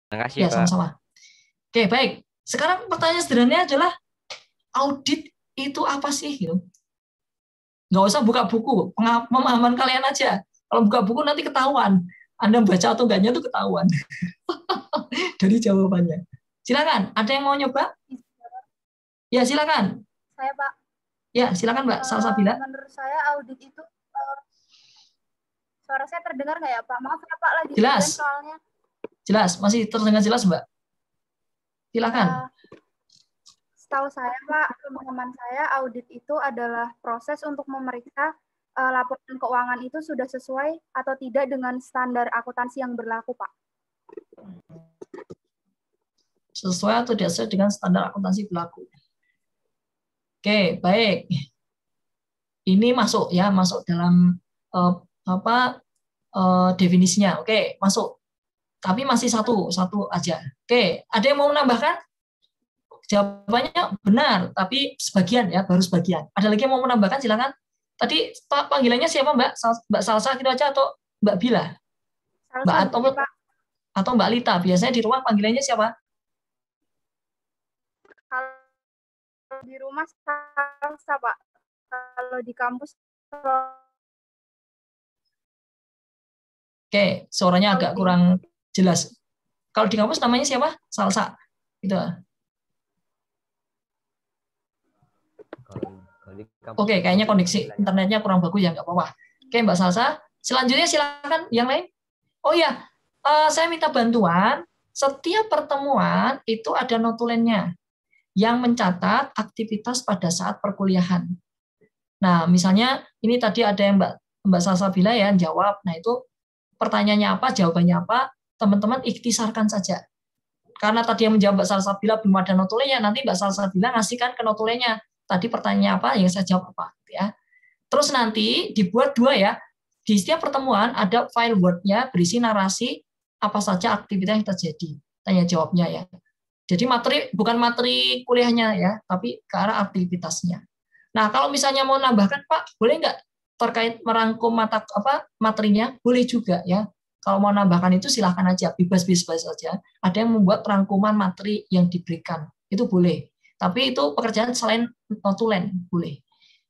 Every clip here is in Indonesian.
Terima kasih, Ya, Pak. sama-sama. Oke, baik. Sekarang pertanyaan sederhananya adalah audit itu apa sih? Gitu. Nggak usah buka buku, pemahaman kalian aja. Kalau buka buku nanti ketahuan. Anda baca atau enggaknya itu ketahuan dari jawabannya. Silakan, ada yang mau nyoba? Ya, silakan. Saya, Pak. Ya, silakan Mbak Salsabila. Menurut saya audit itu, suara saya terdengar nggak ya, Pak? Maaf ya, Pak, lagi Jelas. student soalnya. Jelas, masih terdengar jelas, Mbak. Silakan. Setahu saya, Pak, pemahaman saya, audit itu adalah proses untuk memeriksa laporan keuangan itu sudah sesuai atau tidak dengan standar akuntansi yang berlaku, Pak. Sesuai atau tidak sesuai dengan standar akuntansi berlaku. Oke, baik. Ini masuk ya, masuk dalam definisinya. Oke, masuk. Tapi masih satu aja. Oke, ada yang mau menambahkan? Jawabannya benar, tapi sebagian ya, baru sebagian. Ada lagi yang mau menambahkan? Silakan. Tadi panggilannya siapa, Mbak? Mbak Salsa gitu aja atau Mbak Bila? Mbak atau Mbak Lita? Biasanya di rumah panggilannya siapa? Kalau di rumah Salsa, Pak. Kalau di kampus Oke, suaranya agak kurang jelas. Kalau di kampus namanya siapa? Salsa. Gitu. Oke, kayaknya koneksi internetnya kurang bagus ya, nggak apa-apa. Oke, Mbak Salsa. Selanjutnya silakan yang lain. Oh ya, saya minta bantuan. Setiap pertemuan itu ada notulennya yang mencatat aktivitas pada saat perkuliahan. Nah, misalnya ini tadi ada yang Mbak Salsa bilang ya, jawab. Nah, itu pertanyaannya apa, jawabannya apa, teman-teman ikhtisarkan saja. Karena tadi yang menjawab Mbak Salsabila belum ada notulennya, nanti Mbak Salsabila ngasihkan ke notulennya. Tadi pertanyaannya apa, yang saya jawab apa. Ya. Terus nanti dibuat dua ya. Di setiap pertemuan ada file Word-nya berisi narasi apa saja aktivitas yang terjadi. Tanya jawabnya ya. Jadi bukan materi kuliahnya ya, tapi ke arah aktivitasnya. Nah, kalau misalnya mau nambahkan, Pak, boleh nggak terkait merangkum materinya? Boleh juga ya. Kalau mau nambahkan itu silahkan aja, bebas-bebas saja. Ada yang membuat rangkuman materi yang diberikan, itu boleh. Tapi itu pekerjaan selain notulen, boleh.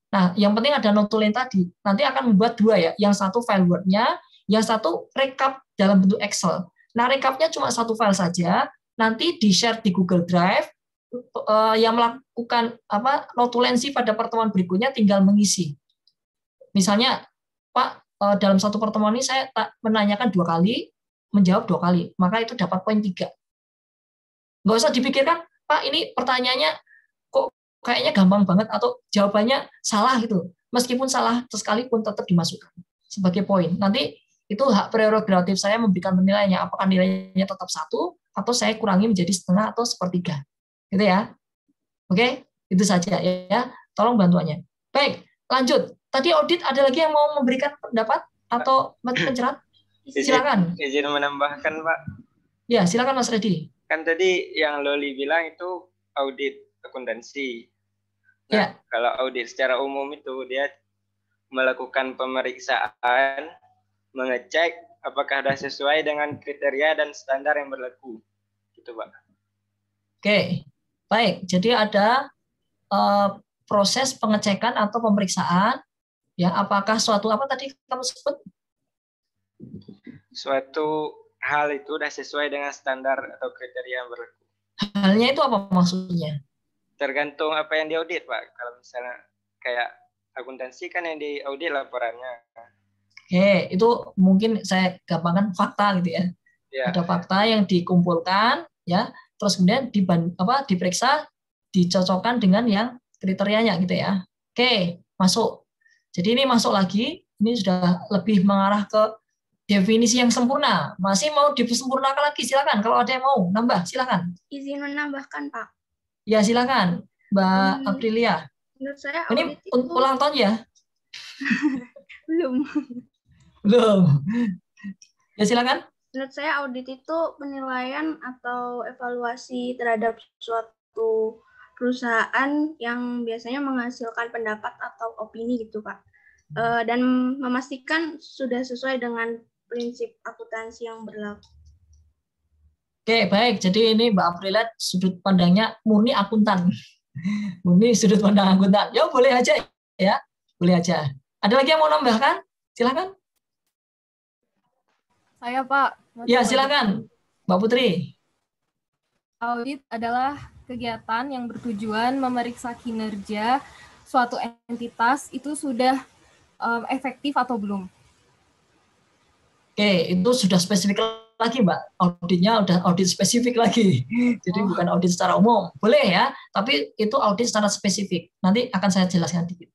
Nah, yang penting ada notulen tadi. Nanti akan membuat dua ya. Yang satu file Word-nya, yang satu rekap dalam bentuk Excel. Nah, rekapnya cuma satu file saja. Nanti di-share di Google Drive. Yang melakukan notulensi pada pertemuan berikutnya tinggal mengisi. Misalnya, Pak, dalam satu pertemuan ini saya menanyakan 2 kali, menjawab 2 kali. Maka itu dapat poin 3. Nggak usah dipikirkan, Pak, ini pertanyaannya kok kayaknya gampang banget atau jawabannya salah gitu. Meskipun salah sekalipun tetap dimasukkan sebagai poin. Nanti itu hak prerogatif saya memberikan penilaiannya. Apakah nilainya tetap 1 atau saya kurangi menjadi setengah atau sepertiga. Gitu ya. Oke, itu saja ya. Tolong bantuannya. Baik, lanjut. Tadi audit ada lagi yang mau memberikan pendapat atau pencerahan? Silakan. Izin menambahkan, Pak. Ya, silakan Mas Redi. Kan tadi yang Loli bilang itu audit akuntansi. Nah, kalau audit secara umum itu dia melakukan pemeriksaan, mengecek apakah sudah sesuai dengan kriteria dan standar yang berlaku. Gitu, Pak. Oke, baik. Jadi ada proses pengecekan atau pemeriksaan, ya apakah suatu apa tadi kamu sebut? Suatu hal itu sudah sesuai dengan standar atau kriteria yang berlaku. Halnya itu apa maksudnya? Tergantung apa yang diaudit, Pak. Kalau misalnya kayak akuntansi kan yang diaudit laporannya. Oke, itu mungkin saya gampangkan fakta gitu ya. Ada fakta yang dikumpulkan, ya, terus kemudian diperiksa, dicocokkan dengan yang kriterianya gitu ya. Oke, masuk. Jadi ini masuk lagi, ini sudah lebih mengarah ke definisi yang sempurna. Masih mau disempurnakan lagi, silakan. Kalau ada yang mau nambah, silakan. Izin menambahkan, Pak. Ya, silakan, Mbak Aprilia. Menurut saya ini ulang tahun ya? Belum. Ya, silakan. Menurut saya audit itu penilaian atau evaluasi terhadap suatu perusahaan yang biasanya menghasilkan pendapat atau opini gitu, Pak. Dan memastikan sudah sesuai dengan prinsip akuntansi yang berlaku. Oke, baik. Jadi ini Mbak Aprilia sudut pandangnya murni akuntan. Murni sudut pandang akuntan. Ya boleh aja ya. Boleh aja. Ada lagi yang mau nambahkan? Silakan. Saya Pak. Ya, silakan. Mbak Putri. Audit adalah kegiatan yang bertujuan memeriksa kinerja suatu entitas itu sudah efektif atau belum. Oke, itu sudah spesifik lagi, Mbak. Auditnya udah audit spesifik lagi. Jadi bukan audit secara umum. Boleh ya, tapi itu audit secara spesifik. Nanti akan saya jelaskan dikit.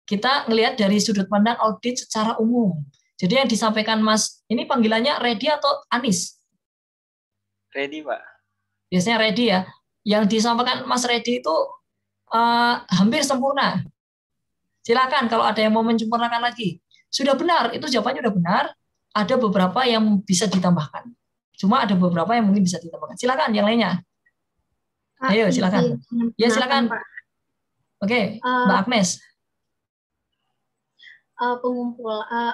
Kita ngelihat dari sudut pandang audit secara umum. Jadi yang disampaikan Mas, ini panggilannya Redi atau Anis? Redi, Pak. Biasanya Redi ya. Yang disampaikan Mas Redi itu hampir sempurna. Silakan kalau ada yang mau menyempurnakan lagi. Sudah benar, itu jawabannya sudah benar. Ada beberapa yang bisa ditambahkan. Cuma ada beberapa yang mungkin bisa ditambahkan. Silakan yang lainnya. Ayo silakan. Ya silakan. Oke, Mbak Agnes.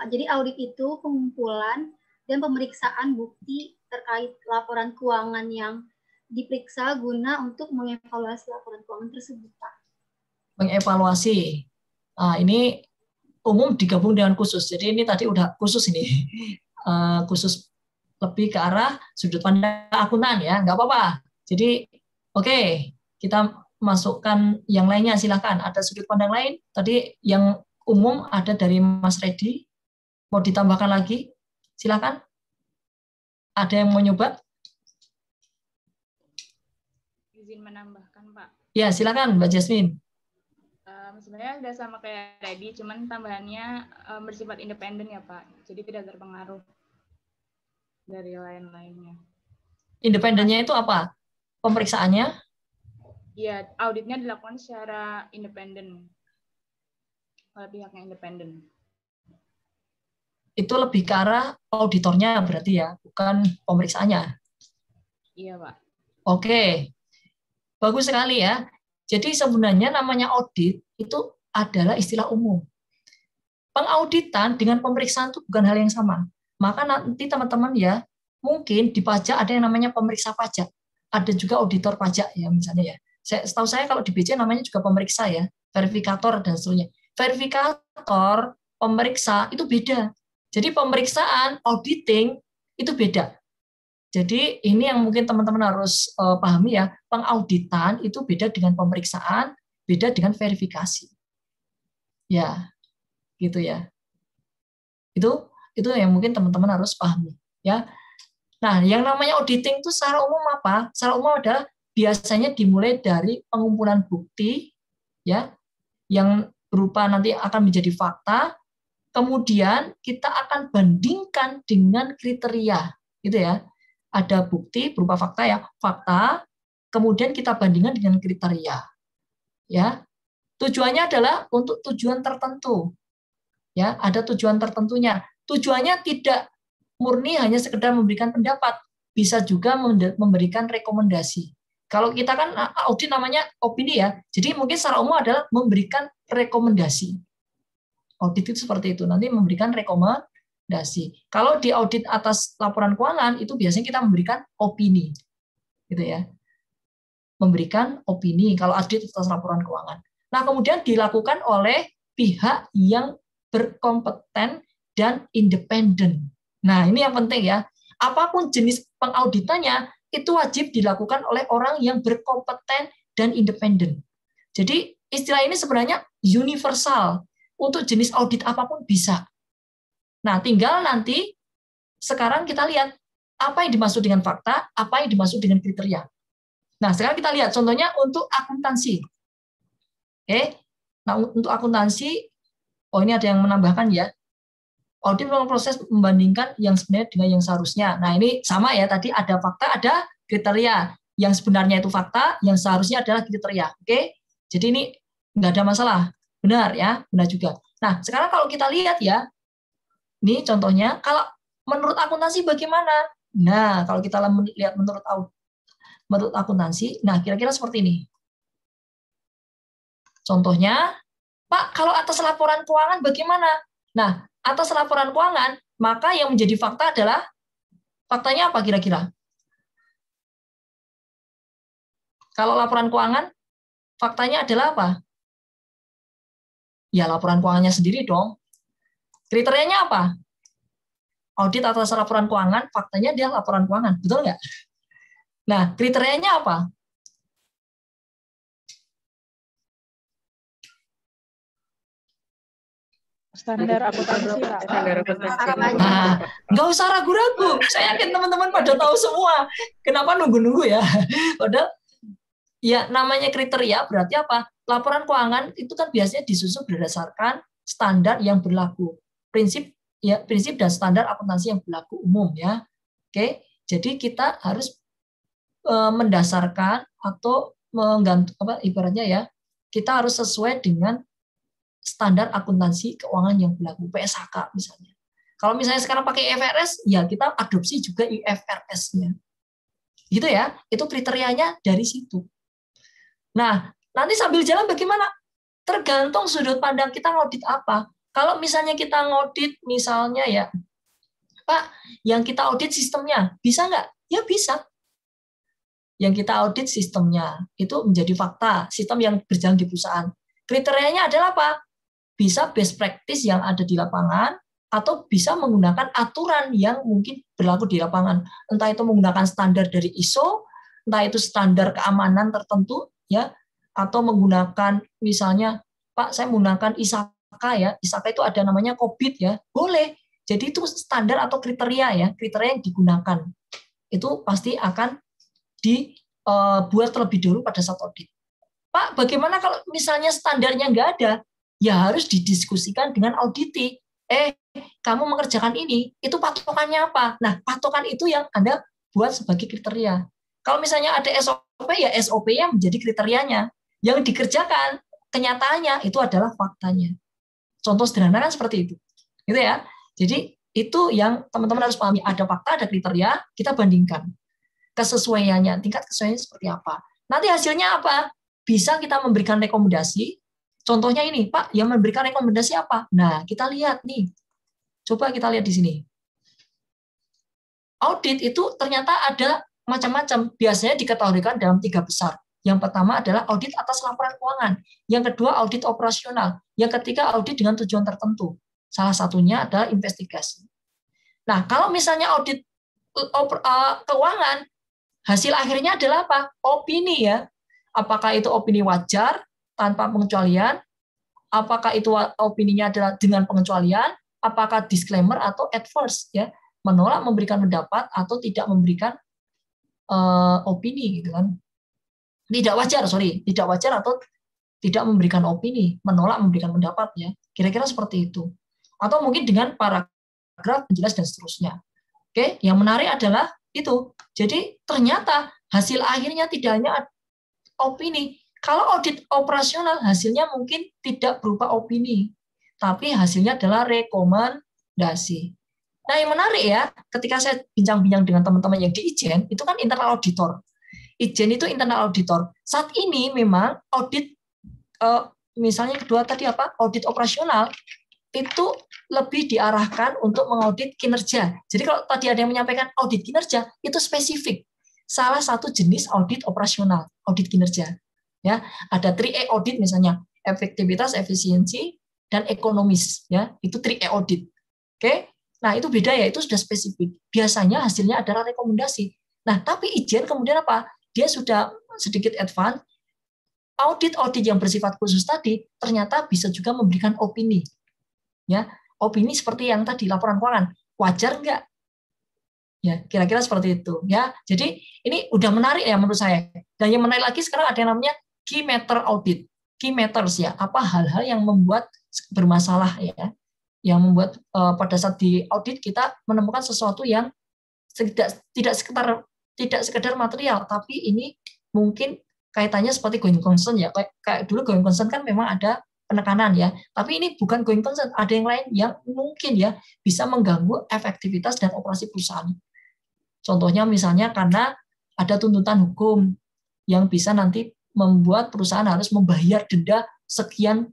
Jadi audit itu pengumpulan dan pemeriksaan bukti terkait laporan keuangan yang diperiksa guna untuk mengevaluasi laporan keuangan tersebut, Pak. Mengevaluasi. Ini umum digabung dengan khusus. Jadi ini tadi udah khusus ini. Khusus lebih ke arah sudut pandang akuntan ya, nggak apa-apa. Jadi oke, kita masukkan yang lainnya silakan. Ada sudut pandang lain? Tadi yang umum ada dari Mas Redi. Mau ditambahkan lagi? Silakan. Ada yang mau nyoba? Izin menambahkan, Pak. Ya, silakan Mbak Jasmine. Sebenarnya sudah sama kayak tadi, cuman tambahannya bersifat independen ya, Pak. Jadi tidak terpengaruh dari lain-lainnya. Independennya itu apa? Pemeriksaannya? Iya, auditnya dilakukan secara independen. Oleh pihak yang independen. Itu lebih ke arah auditornya berarti ya, bukan pemeriksaannya. Iya, Pak. Oke. Bagus sekali ya. Jadi sebenarnya namanya audit itu adalah istilah umum. Pengauditan dengan pemeriksaan itu bukan hal yang sama. Maka nanti teman-teman ya, mungkin di pajak ada yang namanya pemeriksa pajak. Ada juga auditor pajak ya misalnya ya. Setahu saya kalau di BC namanya juga pemeriksa ya, verifikator dan seterusnya. Verifikator, pemeriksa itu beda. Jadi pemeriksaan, auditing itu beda. Jadi ini yang mungkin teman-teman harus pahami ya, pengauditan itu beda dengan pemeriksaan, beda dengan verifikasi. Ya, gitu ya. Itu yang mungkin teman-teman harus pahami ya. Nah, yang namanya auditing itu secara umum apa? Secara umum adalah biasanya dimulai dari pengumpulan bukti ya, yang berupa nanti akan menjadi fakta, kemudian kita akan bandingkan dengan kriteria, gitu ya. Ada bukti berupa fakta ya, fakta, kemudian kita bandingkan dengan kriteria. Ya. Tujuannya adalah untuk tujuan tertentu. Ya, ada tujuan tertentunya. Tujuannya tidak murni hanya sekedar memberikan pendapat, bisa juga memberikan rekomendasi. Kalau kita kan audit namanya opini ya, jadi mungkin secara umum adalah memberikan rekomendasi. Audit itu seperti itu, nanti memberikan rekomendasi. Kalau di audit atas laporan keuangan itu biasanya kita memberikan opini, gitu ya, memberikan opini kalau audit atas laporan keuangan. Nah kemudian dilakukan oleh pihak yang berkompeten dan independen. Nah ini yang penting ya, apapun jenis pengauditannya itu wajib dilakukan oleh orang yang berkompeten dan independen. Jadi istilah ini sebenarnya universal, untuk jenis audit apapun bisa. Nah, tinggal nanti sekarang kita lihat apa yang dimaksud dengan fakta, apa yang dimaksud dengan kriteria. Nah, sekarang kita lihat contohnya untuk akuntansi. Oke. Nah, untuk akuntansi, ini ada yang menambahkan ya. Audit merupakan proses membandingkan yang sebenarnya dengan yang seharusnya. Nah, ini sama ya, tadi ada fakta, ada kriteria. Yang sebenarnya itu fakta, yang seharusnya adalah kriteria. Oke. Jadi ini nggak ada masalah. Benar ya, benar juga. Nah, sekarang kalau kita lihat ya, ini contohnya, kalau menurut akuntansi bagaimana? Nah, kalau kita lihat menurut akuntansi, nah kira-kira seperti ini. Contohnya, Pak, kalau atas laporan keuangan bagaimana? Nah, atas laporan keuangan, maka yang menjadi fakta adalah, faktanya apa kira-kira? Kalau laporan keuangan, faktanya adalah apa? Ya, laporan keuangannya sendiri dong. Kriterianya apa? Audit atas laporan keuangan, faktanya dia laporan keuangan. Betul nggak? Nah, kriterianya apa? Standar akuntansi, Pak. Nah, nggak usah ragu-ragu. Saya yakin teman-teman pada tahu semua. Kenapa nunggu-nunggu ya? Padahal ya namanya kriteria berarti apa? Laporan keuangan itu kan biasanya disusun berdasarkan standar yang berlaku. Prinsip dan standar akuntansi yang berlaku umum ya. Oke, jadi kita harus mendasarkan atau menggantung ibaratnya ya, kita harus sesuai dengan standar akuntansi keuangan yang berlaku, PSHK misalnya. Kalau misalnya sekarang pakai IFRS, ya kita adopsi juga IFRS-nya. Gitu ya, itu kriterianya dari situ. Nah, nanti sambil jalan bagaimana? Tergantung sudut pandang kita ngaudit apa. Kalau misalnya kita ngaudit misalnya ya, Pak, yang kita audit sistemnya, bisa nggak? Ya bisa. Yang kita audit sistemnya, itu menjadi fakta, sistem yang berjalan di perusahaan. Kriterianya adalah apa? Bisa best practice yang ada di lapangan, atau bisa menggunakan aturan yang mungkin berlaku di lapangan. Entah itu menggunakan standar dari ISO, entah itu standar keamanan tertentu, ya, atau menggunakan misalnya, Pak, saya menggunakan ISAKA ya, ISAKA itu ada namanya COVID ya, boleh. Jadi itu standar atau kriteria ya, kriteria yang digunakan. Itu pasti akan dibuat terlebih dahulu pada saat audit. Pak, bagaimana kalau misalnya standarnya nggak ada? Ya harus didiskusikan dengan auditi. Kamu mengerjakan ini, itu patokannya apa? Nah, patokan itu yang Anda buat sebagai kriteria. Kalau misalnya ada SOP, ya SOP-nya menjadi kriterianya. Yang dikerjakan, kenyataannya itu adalah faktanya. Contoh sederhana kan seperti itu. Gitu ya. Jadi, itu yang teman-teman harus pahami. Ada fakta, ada kriteria, kita bandingkan. Kesesuaiannya, tingkat kesesuaiannya seperti apa. Nanti hasilnya apa? Bisa kita memberikan rekomendasi. Contohnya ini, Pak, yang memberikan rekomendasi apa? Nah, kita lihat nih. Coba kita lihat di sini. Audit itu ternyata ada macam-macam. Biasanya dikategorikan dalam 3 besar. Yang pertama adalah audit atas laporan keuangan. Yang kedua, audit operasional. Yang ketiga, audit dengan tujuan tertentu. Salah satunya adalah investigasi. Nah, kalau misalnya audit keuangan, hasil akhirnya adalah apa? Opini ya. Apakah itu opini wajar, tanpa pengecualian, apakah itu opininya adalah dengan pengecualian, apakah disclaimer atau adverse ya, menolak memberikan pendapat atau tidak memberikan opini gitu kan. Tidak wajar atau tidak memberikan opini, menolak memberikan pendapat ya. Kira-kira seperti itu. Atau mungkin dengan paragraf penjelas dan seterusnya. Oke, yang menarik adalah itu. Jadi ternyata hasil akhirnya tidak hanya opini. Kalau audit operasional, hasilnya mungkin tidak berupa opini, tapi hasilnya adalah rekomendasi. Nah, yang menarik ya, ketika saya bincang-bincang dengan teman-teman yang di Ijen, itu kan internal auditor. Ijen itu internal auditor. Saat ini memang audit, misalnya kedua tadi apa, audit operasional, itu lebih diarahkan untuk mengaudit kinerja. Jadi kalau tadi ada yang menyampaikan audit kinerja, itu spesifik. Salah satu jenis audit operasional, audit kinerja. Ya, ada 3E audit misalnya, efektivitas, efisiensi, dan ekonomis. Ya, itu 3E audit. Oke, nah itu beda ya, itu sudah spesifik. Biasanya hasilnya adalah rekomendasi. Nah, tapi Ijen kemudian apa? Dia sudah sedikit advance. Audit-audit yang bersifat khusus tadi ternyata bisa juga memberikan opini. Ya, opini seperti yang tadi laporan keuangan, wajar enggak? Ya, kira-kira seperti itu. Ya, jadi ini udah menarik ya menurut saya. Dan yang menarik lagi sekarang ada yang namanya key matter audit. Key matters ya, apa hal-hal yang membuat bermasalah ya, yang membuat pada saat di audit kita menemukan sesuatu yang tidak sekedar material, tapi ini mungkin kaitannya seperti going concern ya, kayak dulu going concern kan memang ada penekanan ya, tapi ini bukan going concern, ada yang lain yang mungkin ya bisa mengganggu efektivitas dan operasi perusahaan. Contohnya misalnya karena ada tuntutan hukum yang bisa nanti membuat perusahaan harus membayar denda sekian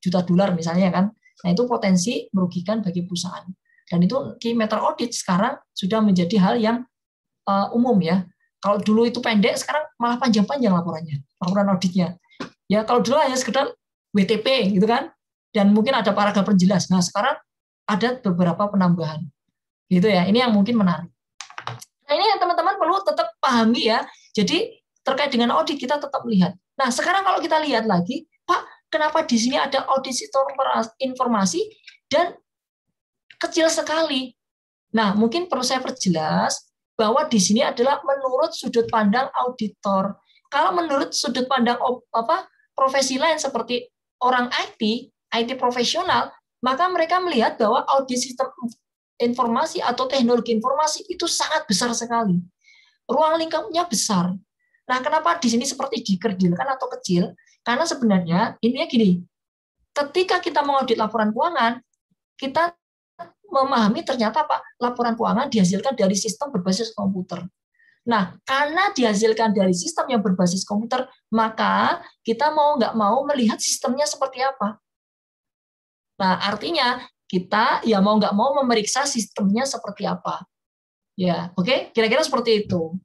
juta dolar misalnya kan. Nah, itu potensi merugikan bagi perusahaan. Dan itu key matter audit sekarang sudah menjadi hal yang umum ya. Kalau dulu itu pendek, sekarang malah panjang-panjang laporannya, laporan auditnya. Ya, kalau dulu hanya sekedar WTP gitu kan, dan mungkin ada paragraf penjelas. Nah, sekarang ada beberapa penambahan. Gitu ya. Ini yang mungkin menarik. Nah, ini yang teman-teman perlu tetap pahami ya. Jadi terkait dengan audit kita tetap melihat. Nah, sekarang kalau kita lihat lagi, Pak, kenapa di sini ada audit sistem informasi dan kecil sekali? Nah, mungkin perlu saya perjelas bahwa di sini adalah menurut sudut pandang auditor. Kalau menurut sudut pandang profesi lain seperti orang IT profesional, maka mereka melihat bahwa audit sistem informasi atau teknologi informasi itu sangat besar sekali. Ruang lingkupnya besar. Nah, kenapa di sini seperti dikerdilkan atau kecil? Karena sebenarnya intinya gini, ketika kita mengaudit laporan keuangan, kita memahami ternyata Pak, laporan keuangan dihasilkan dari sistem berbasis komputer. Nah, karena dihasilkan dari sistem yang berbasis komputer, maka kita mau nggak mau melihat sistemnya seperti apa. Nah, artinya kita ya mau nggak mau memeriksa sistemnya seperti apa. Ya, oke? Kira-kira seperti itu.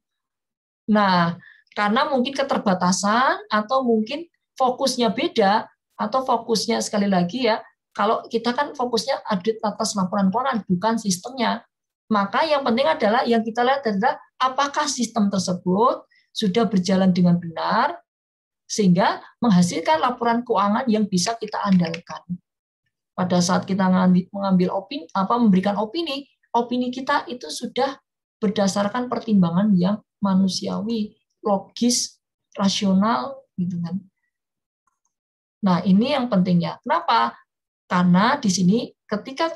Nah, karena mungkin keterbatasan atau mungkin fokusnya beda, atau fokusnya sekali lagi ya, kalau kita kan fokusnya audit atas laporan keuangan, bukan sistemnya. Maka yang penting adalah yang kita lihat adalah apakah sistem tersebut sudah berjalan dengan benar sehingga menghasilkan laporan keuangan yang bisa kita andalkan. Pada saat kita mengambil opini, memberikan opini kita itu sudah berdasarkan pertimbangan yang manusiawi, logis, rasional, gitu kan. Nah, ini yang pentingnya. Kenapa? Karena di sini ketika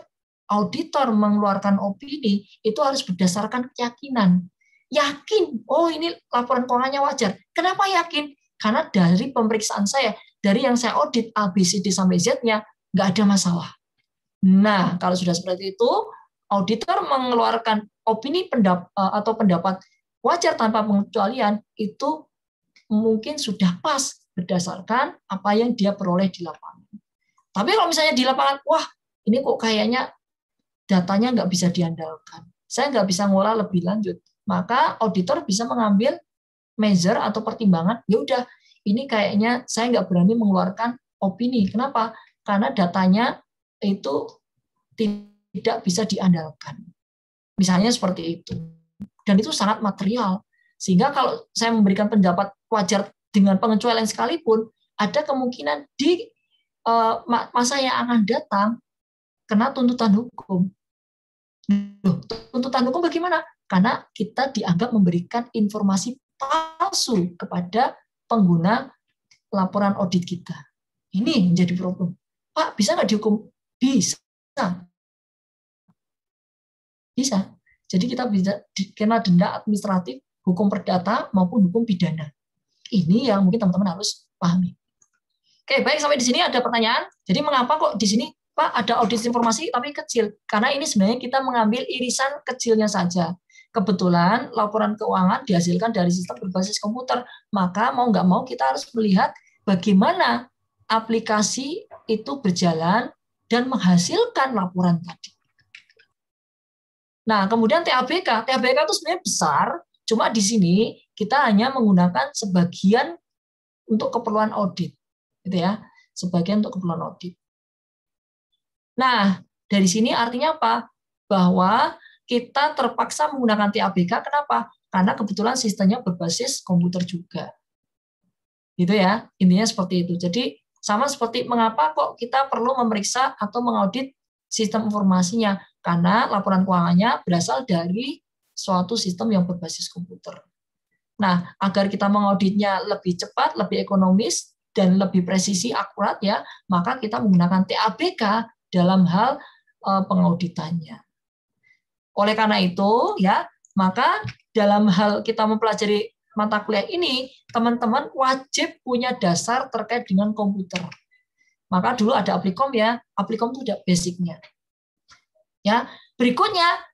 auditor mengeluarkan opini, itu harus berdasarkan keyakinan. Yakin, oh ini laporan keuangannya wajar. Kenapa yakin? Karena dari pemeriksaan saya, dari yang saya audit A, B, C, D sampai Z-nya, nggak ada masalah. Nah, kalau sudah seperti itu, auditor mengeluarkan opini atau pendapat wajar tanpa pengecualian, itu mungkin sudah pas berdasarkan apa yang dia peroleh di lapangan. Tapi kalau misalnya di lapangan, wah ini kok kayaknya datanya nggak bisa diandalkan, saya nggak bisa ngolah lebih lanjut, maka auditor bisa mengambil measure atau pertimbangan, ya udah ini kayaknya saya nggak berani mengeluarkan opini. Kenapa? Karena datanya itu tidak bisa diandalkan. Misalnya seperti itu. Dan itu sangat material. Sehingga kalau saya memberikan pendapat wajar dengan pengecualian sekalipun, ada kemungkinan di masa yang akan datang kena tuntutan hukum. Loh, tuntutan hukum bagaimana? Karena kita dianggap memberikan informasi palsu kepada pengguna laporan audit kita. Ini menjadi problem. Pak, bisa nggak dihukum? Bisa. Bisa. Jadi kita bisa kena denda administratif, hukum perdata, maupun hukum pidana. Ini yang mungkin teman-teman harus pahami. Oke, baik, sampai di sini ada pertanyaan. Jadi mengapa kok di sini Pak ada audit informasi tapi kecil? Karena ini sebenarnya kita mengambil irisan kecilnya saja. Kebetulan laporan keuangan dihasilkan dari sistem berbasis komputer, maka mau nggak mau kita harus melihat bagaimana aplikasi itu berjalan dan menghasilkan laporan tadi. Nah, kemudian TABK itu sebenarnya besar, cuma di sini kita hanya menggunakan sebagian untuk keperluan audit, gitu ya, sebagian untuk keperluan audit. Nah, dari sini artinya apa? Bahwa kita terpaksa menggunakan TABK, kenapa? Karena kebetulan sistemnya berbasis komputer juga. Gitu ya, intinya seperti itu. Jadi, sama seperti mengapa kok kita perlu memeriksa atau mengaudit sistem informasinya, karena laporan keuangannya berasal dari suatu sistem yang berbasis komputer. Nah, agar kita mengauditnya lebih cepat, lebih ekonomis, dan lebih presisi, akurat ya, maka kita menggunakan TABK dalam hal pengauditannya. Oleh karena itu, ya, maka dalam hal kita mempelajari mata kuliah ini, teman-teman wajib punya dasar terkait dengan komputer. Maka dulu ada Applikom ya, Applikom itu udah basicnya. Ya, berikutnya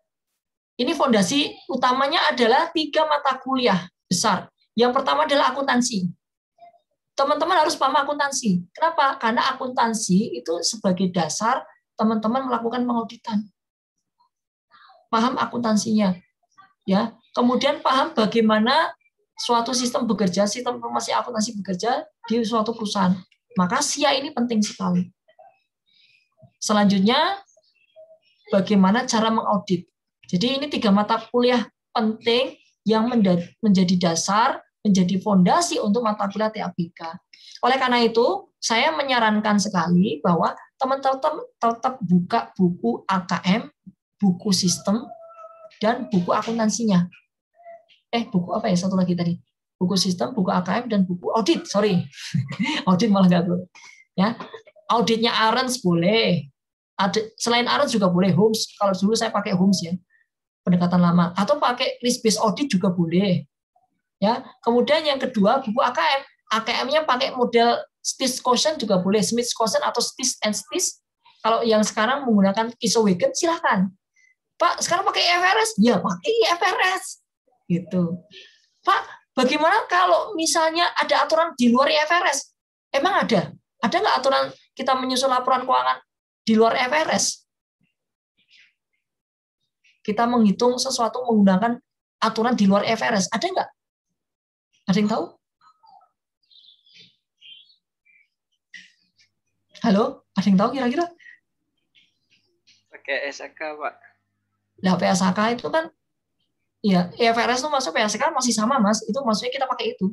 ini fondasi utamanya adalah 3 mata kuliah besar. Yang pertama adalah akuntansi. Teman-teman harus paham akuntansi. Kenapa? Karena akuntansi itu sebagai dasar teman-teman melakukan pengauditan. Paham akuntansinya. Ya, kemudian paham bagaimana suatu sistem bekerja, sistem informasi akuntansi bekerja di suatu perusahaan. Maka SIA ini penting sekali. Selanjutnya, bagaimana cara mengaudit. Jadi ini 3 mata kuliah penting yang menjadi dasar, menjadi fondasi untuk mata kuliah TABK. Oleh karena itu, saya menyarankan sekali bahwa teman-teman tetap buka buku AKM, buku sistem, dan buku akuntansinya. Buku apa ya? Satu lagi tadi. Buku sistem, buku AKM, dan buku audit. Sorry. Audit malah nggak boleh. Ya. Auditnya Arens boleh. Selain Arens juga boleh. Holmes. Kalau dulu saya pakai Holmes ya. Pendekatan lama. Atau pakai risk-based audit juga boleh. Ya. Kemudian yang kedua, buku AKM. AKM-nya pakai model Stiss Quotient juga boleh. Smith Quotient atau Stiss and Stiss. Kalau yang sekarang menggunakan Isowagen, silahkan. Pak, sekarang pakai IFRS? Ya, pakai IFRS. Gitu. Pak, bagaimana kalau misalnya ada aturan di luar IFRS? Emang ada? Ada nggak aturan kita menyusun laporan keuangan di luar IFRS? Kita menghitung sesuatu menggunakan aturan di luar IFRS. Ada nggak? Ada yang tahu? Halo? Ada yang tahu kira-kira? Pakai SAK, Pak. Nah, PSAK itu kan ya, IFRS itu masuk PSK masih sama, Mas. Itu maksudnya kita pakai itu.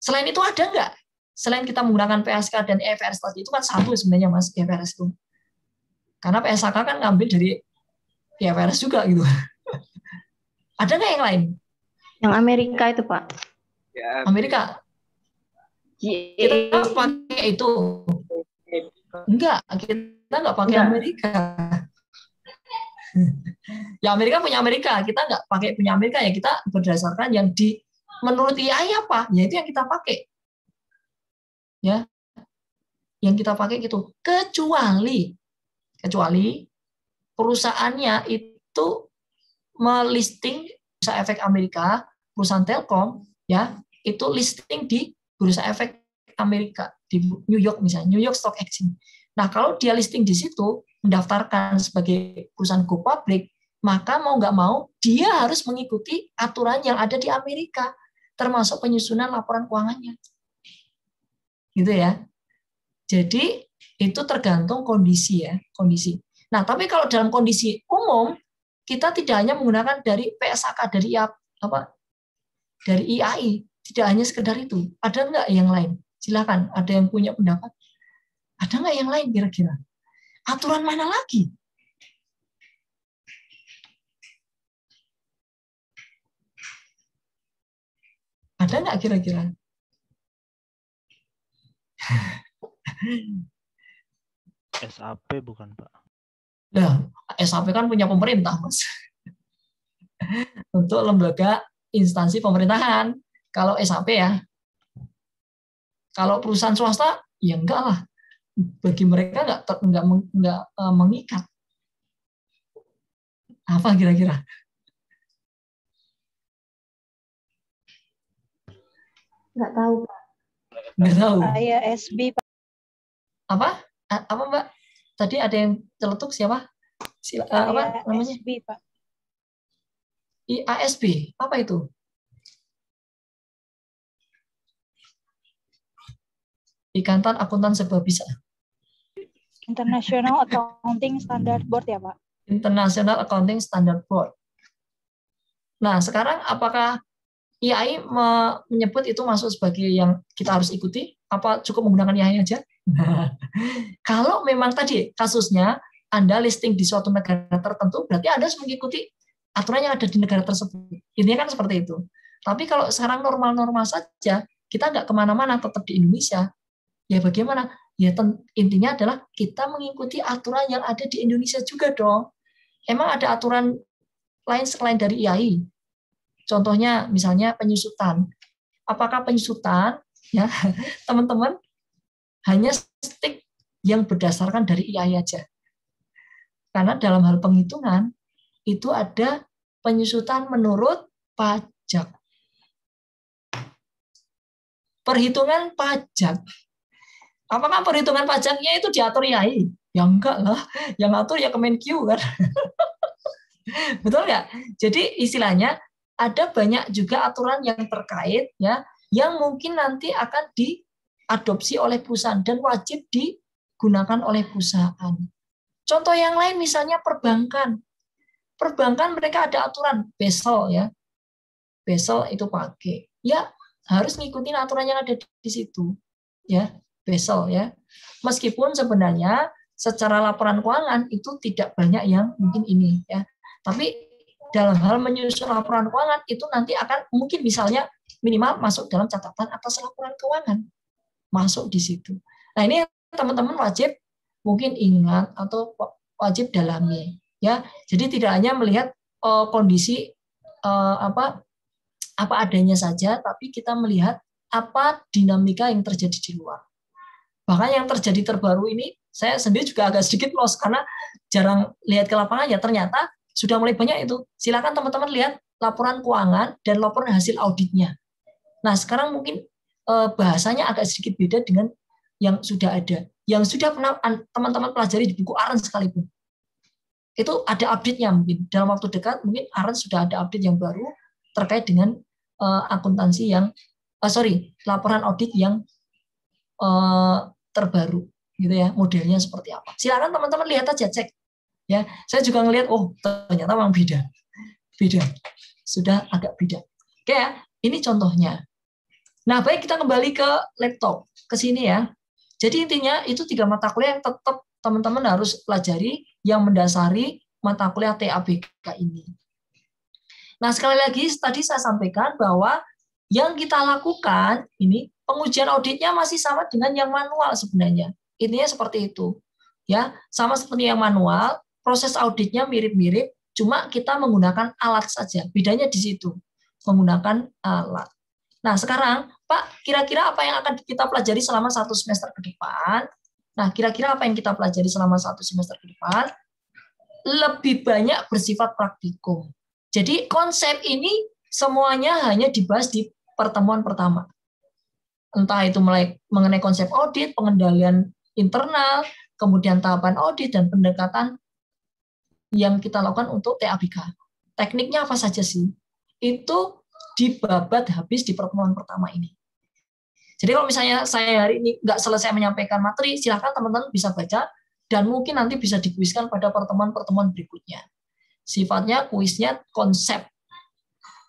Selain itu ada nggak? Selain kita menggunakan PSK dan IFRS tadi, itu kan satu sebenarnya, Mas, IFRS itu. Karena PSK kan ngambil dari IFRS juga gitu. Ada nggak yang lain? Yang Amerika itu, Pak. Ya, Amerika. Kita pakai itu. Enggak, kita nggak pakai Amerika. Ya Amerika punya Amerika, kita nggak pakai punya Amerika, ya kita berdasarkan yang menurut IAI apa, ya itu yang kita pakai, ya, yang kita pakai gitu. Kecuali perusahaannya itu melisting bursa efek Amerika, perusahaan Telkom, ya itu listing di bursa efek Amerika di New York misalnya, New York Stock Exchange. Nah kalau dia listing di situ, mendaftarkan sebagai perusahaan go public, maka mau nggak mau dia harus mengikuti aturan yang ada di Amerika, termasuk penyusunan laporan keuangannya. Gitu ya. Jadi itu tergantung kondisi ya, kondisi. Nah, tapi kalau dalam kondisi umum, kita tidak hanya menggunakan dari PSAK, dari IAI, tidak hanya sekedar itu. Ada nggak yang lain? Silakan, ada yang punya pendapat? Ada nggak yang lain kira-kira? Aturan mana lagi? Ada nggak kira-kira? SAP bukan, Pak? Nah, SAP kan punya pemerintah, Mas. Untuk lembaga instansi pemerintahan. Kalau SAP ya. Kalau perusahaan swasta, ya enggak lah. Bagi mereka nggak mengikat. Apa kira-kira? Nggak tahu, Pak. Nggak tahu. IASB, Pak. Apa? Apa, Mbak? Tadi ada yang celetuk siapa? Apa namanya? IASB, Pak. IASB. Apa itu? Ikatan Akuntan Serba Bisa. International Accounting Standard Board ya, Pak? International Accounting Standard Board. Nah, sekarang apakah IAI menyebut itu masuk sebagai yang kita harus ikuti? Apa cukup menggunakan IAI aja? Nah, kalau memang tadi kasusnya Anda listing di suatu negara tertentu, berarti Anda harus mengikuti aturan yang ada di negara tersebut. Intinya kan seperti itu. Tapi kalau sekarang normal-normal saja, kita nggak kemana-mana, tetap di Indonesia, ya bagaimana? Ya intinya adalah kita mengikuti aturan yang ada di Indonesia juga dong. Emang ada aturan lain selain dari IAI? Contohnya misalnya penyusutan. Apakah penyusutan ya teman-teman hanya stick yang berdasarkan dari IAI aja? Karena dalam hal penghitungan itu ada penyusutan menurut pajak. Perhitungan pajak. Apakah perhitungan pajaknya itu diatur IAI? Ya enggak lah, yang atur ya Kemenkyu kan. Betul nggak? Jadi istilahnya ada banyak juga aturan yang terkait ya, yang mungkin nanti akan diadopsi oleh perusahaan dan wajib digunakan oleh perusahaan. Contoh yang lain misalnya perbankan. Perbankan mereka ada aturan Basel ya. Basel itu pakai. Ya harus ngikutin aturan yang ada di situ. Ya, Basel ya. Meskipun sebenarnya secara laporan keuangan itu tidak banyak yang mungkin ini ya. Tapi dalam hal menyusun laporan keuangan itu nanti akan mungkin misalnya minimal masuk dalam catatan atas laporan keuangan. Masuk di situ. Nah, ini teman-teman wajib mungkin ingat atau wajib dalami ya. Jadi tidak hanya melihat kondisi apa adanya saja, tapi kita melihat apa dinamika yang terjadi di luar. Bahkan yang terjadi terbaru ini, saya sendiri juga agak sedikit lost karena jarang lihat ke lapangan ya, ternyata sudah mulai banyak itu. Silakan teman-teman lihat laporan keuangan dan laporan hasil auditnya. Nah, sekarang mungkin bahasanya agak sedikit beda dengan yang sudah ada. Yang sudah pernah teman-teman pelajari di buku Arens sekalipun. Itu ada update-nya mungkin. Dalam waktu dekat mungkin Arens sudah ada update yang baru terkait dengan akuntansi yang laporan audit yang terbaru gitu ya, modelnya seperti apa. Silakan teman-teman lihat aja, cek ya. Saya juga ngelihat ternyata memang beda. Sudah agak beda. Oke ya, ini contohnya. Nah, baik, kita kembali ke laptop, ke sini ya. Jadi intinya itu 3 mata kuliah yang tetap teman-teman harus pelajari yang mendasari mata kuliah TABK ini. Nah, sekali lagi tadi saya sampaikan bahwa yang kita lakukan ini pengujian auditnya masih sama dengan yang manual sebenarnya. Intinya seperti itu. Ya, sama seperti yang manual, proses auditnya mirip-mirip, cuma kita menggunakan alat saja. Bedanya di situ. Menggunakan alat. Nah, sekarang, Pak, kira-kira apa yang akan kita pelajari selama 1 semester ke depan? Nah, kira-kira apa yang kita pelajari selama 1 semester ke depan? Lebih banyak bersifat praktikum. Jadi, konsep ini semuanya hanya dibahas di pertemuan pertama. Entah itu mengenai konsep audit, pengendalian internal, kemudian tahapan audit, dan pendekatan yang kita lakukan untuk TABK. Tekniknya apa saja sih? Itu dibabat habis di pertemuan pertama ini. Jadi kalau misalnya saya hari ini nggak selesai menyampaikan materi, silakan teman-teman bisa baca, dan mungkin nanti bisa dikuiskan pada pertemuan-pertemuan berikutnya. Sifatnya kuisnya konsep.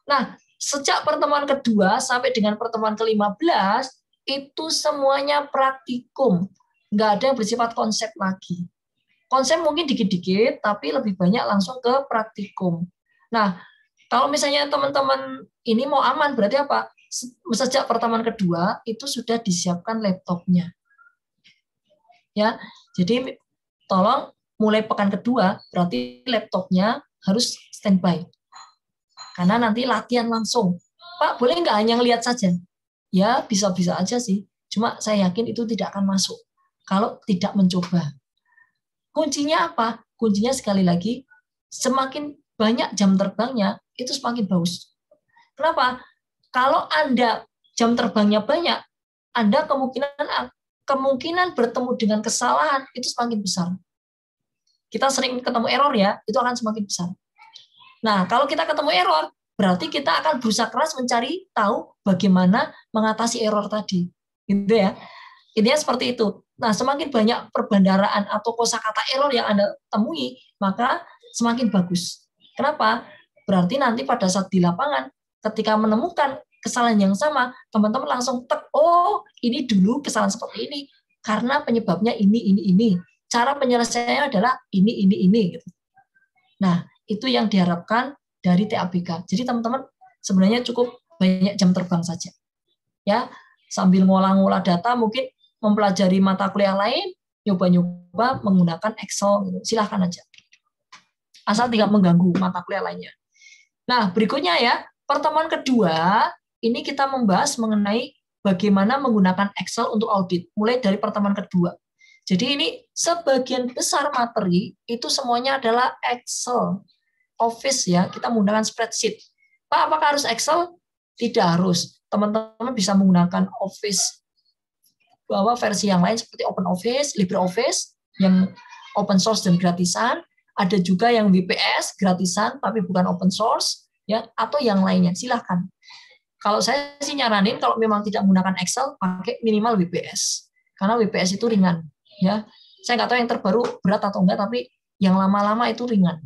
Nah, sejak pertemuan kedua sampai dengan pertemuan ke-15, itu semuanya praktikum. Nggak ada yang bersifat konsep lagi. Konsep mungkin dikit-dikit, tapi lebih banyak langsung ke praktikum. Nah, kalau misalnya teman-teman ini mau aman, berarti apa? Sejak pertemuan kedua, itu sudah disiapkan laptopnya. Ya, jadi tolong mulai pekan kedua, berarti laptopnya harus standby. Karena nanti latihan langsung. Pak, boleh nggak hanya ngelihat saja? Ya, bisa-bisa aja sih. Cuma saya yakin itu tidak akan masuk kalau tidak mencoba. Kuncinya apa? Kuncinya sekali lagi, semakin banyak jam terbangnya, itu semakin bagus. Kenapa? Kalau Anda jam terbangnya banyak, Anda kemungkinan bertemu dengan kesalahan itu semakin besar. Kita sering ketemu error ya, itu akan semakin besar. Nah, kalau kita ketemu error, berarti kita akan berusaha keras mencari tahu bagaimana mengatasi error tadi. Gitu ya. Intinya seperti itu. Nah, semakin banyak perbendaharaan atau kosakata error yang Anda temui, maka semakin bagus. Kenapa? Berarti nanti pada saat di lapangan, ketika menemukan kesalahan yang sama, teman-teman langsung ini dulu kesalahan seperti ini. Karena penyebabnya ini. Cara penyelesaiannya adalah ini. Gitu. Nah, itu yang diharapkan dari TABK. Jadi teman-teman sebenarnya cukup banyak jam terbang saja. Ya, sambil ngolah-ngolah data, mungkin mempelajari mata kuliah lain, nyoba-nyoba menggunakan Excel. Silahkan aja. Asal tidak mengganggu mata kuliah lainnya. Nah, berikutnya ya, pertemuan kedua, ini kita membahas mengenai bagaimana menggunakan Excel untuk audit. Mulai dari pertemuan kedua. Jadi ini sebagian besar materi itu semuanya adalah Excel. Office ya, kita menggunakan spreadsheet. Pak, apakah harus Excel? Tidak harus. Teman-teman bisa menggunakan Office versi yang lain seperti OpenOffice, LibreOffice yang open source dan gratisan, Ada juga yang WPS gratisan tapi bukan open source, ya, atau yang lainnya. Silahkan. Kalau saya sih nyaranin kalau memang tidak menggunakan Excel, pakai minimal WPS. Karena WPS itu ringan, ya. Saya nggak tahu yang terbaru berat atau enggak, tapi yang lama-lama itu ringan.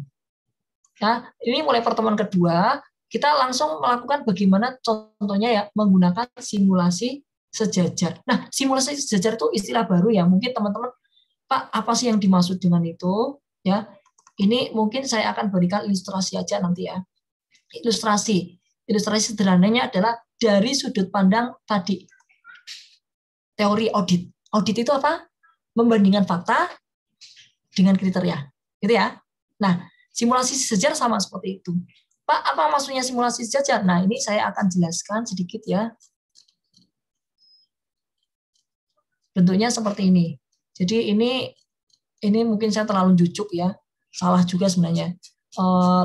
Ya, ini mulai pertemuan kedua, kita langsung melakukan bagaimana contohnya ya menggunakan simulasi sejajar. Nah, simulasi sejajar itu istilah baru ya. Mungkin teman-teman, Pak, apa sih yang dimaksud dengan itu? Ya, ini mungkin saya akan berikan ilustrasi aja nanti ya. Ilustrasi sederhananya adalah dari sudut pandang tadi. Teori audit. Audit itu apa? Membandingkan fakta dengan kriteria. Gitu ya. Nah, simulasi sejajar sama seperti itu. Pak, apa maksudnya simulasi sejajar? Nah, ini saya akan jelaskan sedikit ya. Bentuknya seperti ini. Jadi ini mungkin saya terlalu jujuk ya. Salah juga sebenarnya.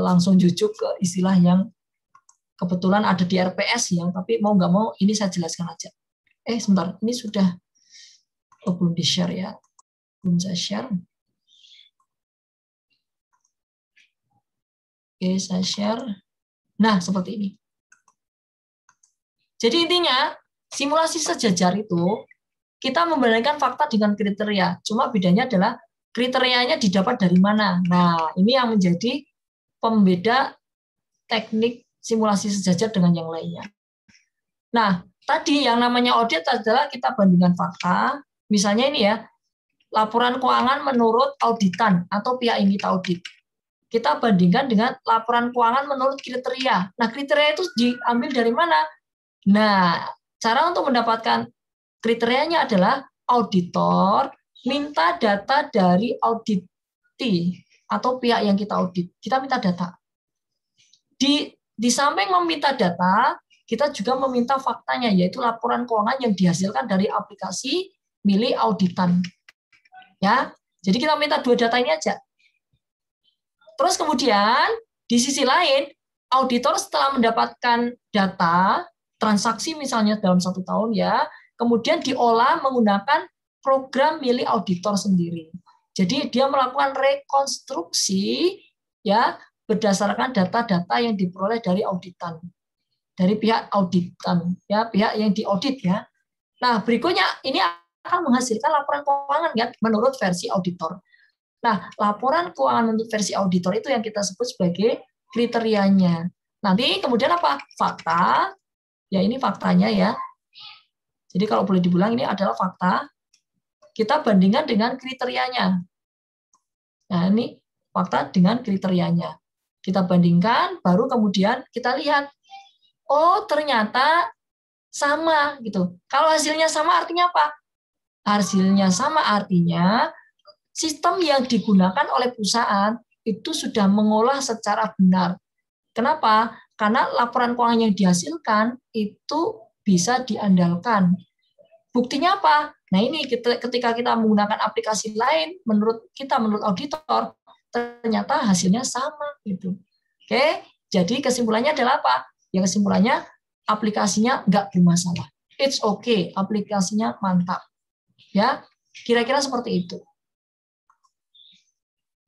Langsung jujuk ke istilah yang kebetulan ada di RPS ya, tapi mau nggak mau ini saya jelaskan aja. Sebentar, ini sudah belum di-share ya. Belum saya share. Oke, saya share. Nah, seperti ini. Jadi intinya, simulasi sejajar itu, kita membandingkan fakta dengan kriteria. Cuma bedanya adalah kriterianya didapat dari mana. Nah, ini yang menjadi pembeda teknik simulasi sejajar dengan yang lainnya. Nah, tadi yang namanya audit adalah kita bandingkan fakta. Misalnya ini ya, laporan keuangan menurut auditan atau pihak yang kita audit. Kita bandingkan dengan laporan keuangan menurut kriteria. Nah, kriteria itu diambil dari mana? Nah, cara untuk mendapatkan kriterianya adalah auditor minta data dari auditee atau pihak yang kita audit. Kita minta data. Di samping meminta data, kita juga meminta faktanya, yaitu laporan keuangan yang dihasilkan dari aplikasi milik auditan. Ya, jadi kita minta dua data ini aja. Terus kemudian di sisi lain, auditor setelah mendapatkan data transaksi misalnya dalam 1 tahun ya, kemudian diolah menggunakan program milik auditor sendiri. Jadi dia melakukan rekonstruksi ya berdasarkan data-data yang diperoleh dari auditan, dari pihak auditan ya, pihak yang diaudit ya. Nah berikutnya ini akan menghasilkan laporan keuangan kan menurut versi auditor. Nah, laporan keuangan menurut versi auditor itu yang kita sebut sebagai kriterianya. Nanti kemudian apa? Fakta. Ya, ini faktanya ya. Jadi kalau boleh dibilang ini adalah fakta. Kita bandingkan dengan kriterianya. Nah, ini fakta dengan kriterianya. Kita bandingkan, baru kemudian kita lihat. Oh, ternyata sama gitu. Kalau hasilnya sama artinya apa? Hasilnya sama artinya sistem yang digunakan oleh perusahaan itu sudah mengolah secara benar. Kenapa? Karena laporan keuangan yang dihasilkan itu bisa diandalkan. Buktinya apa? Nah ini ketika kita menggunakan aplikasi lain, menurut auditor, ternyata hasilnya sama. Gitu. Oke, jadi kesimpulannya adalah apa? Ya kesimpulannya aplikasinya nggak bermasalah. It's okay, aplikasinya mantap. Ya, kira-kira seperti itu.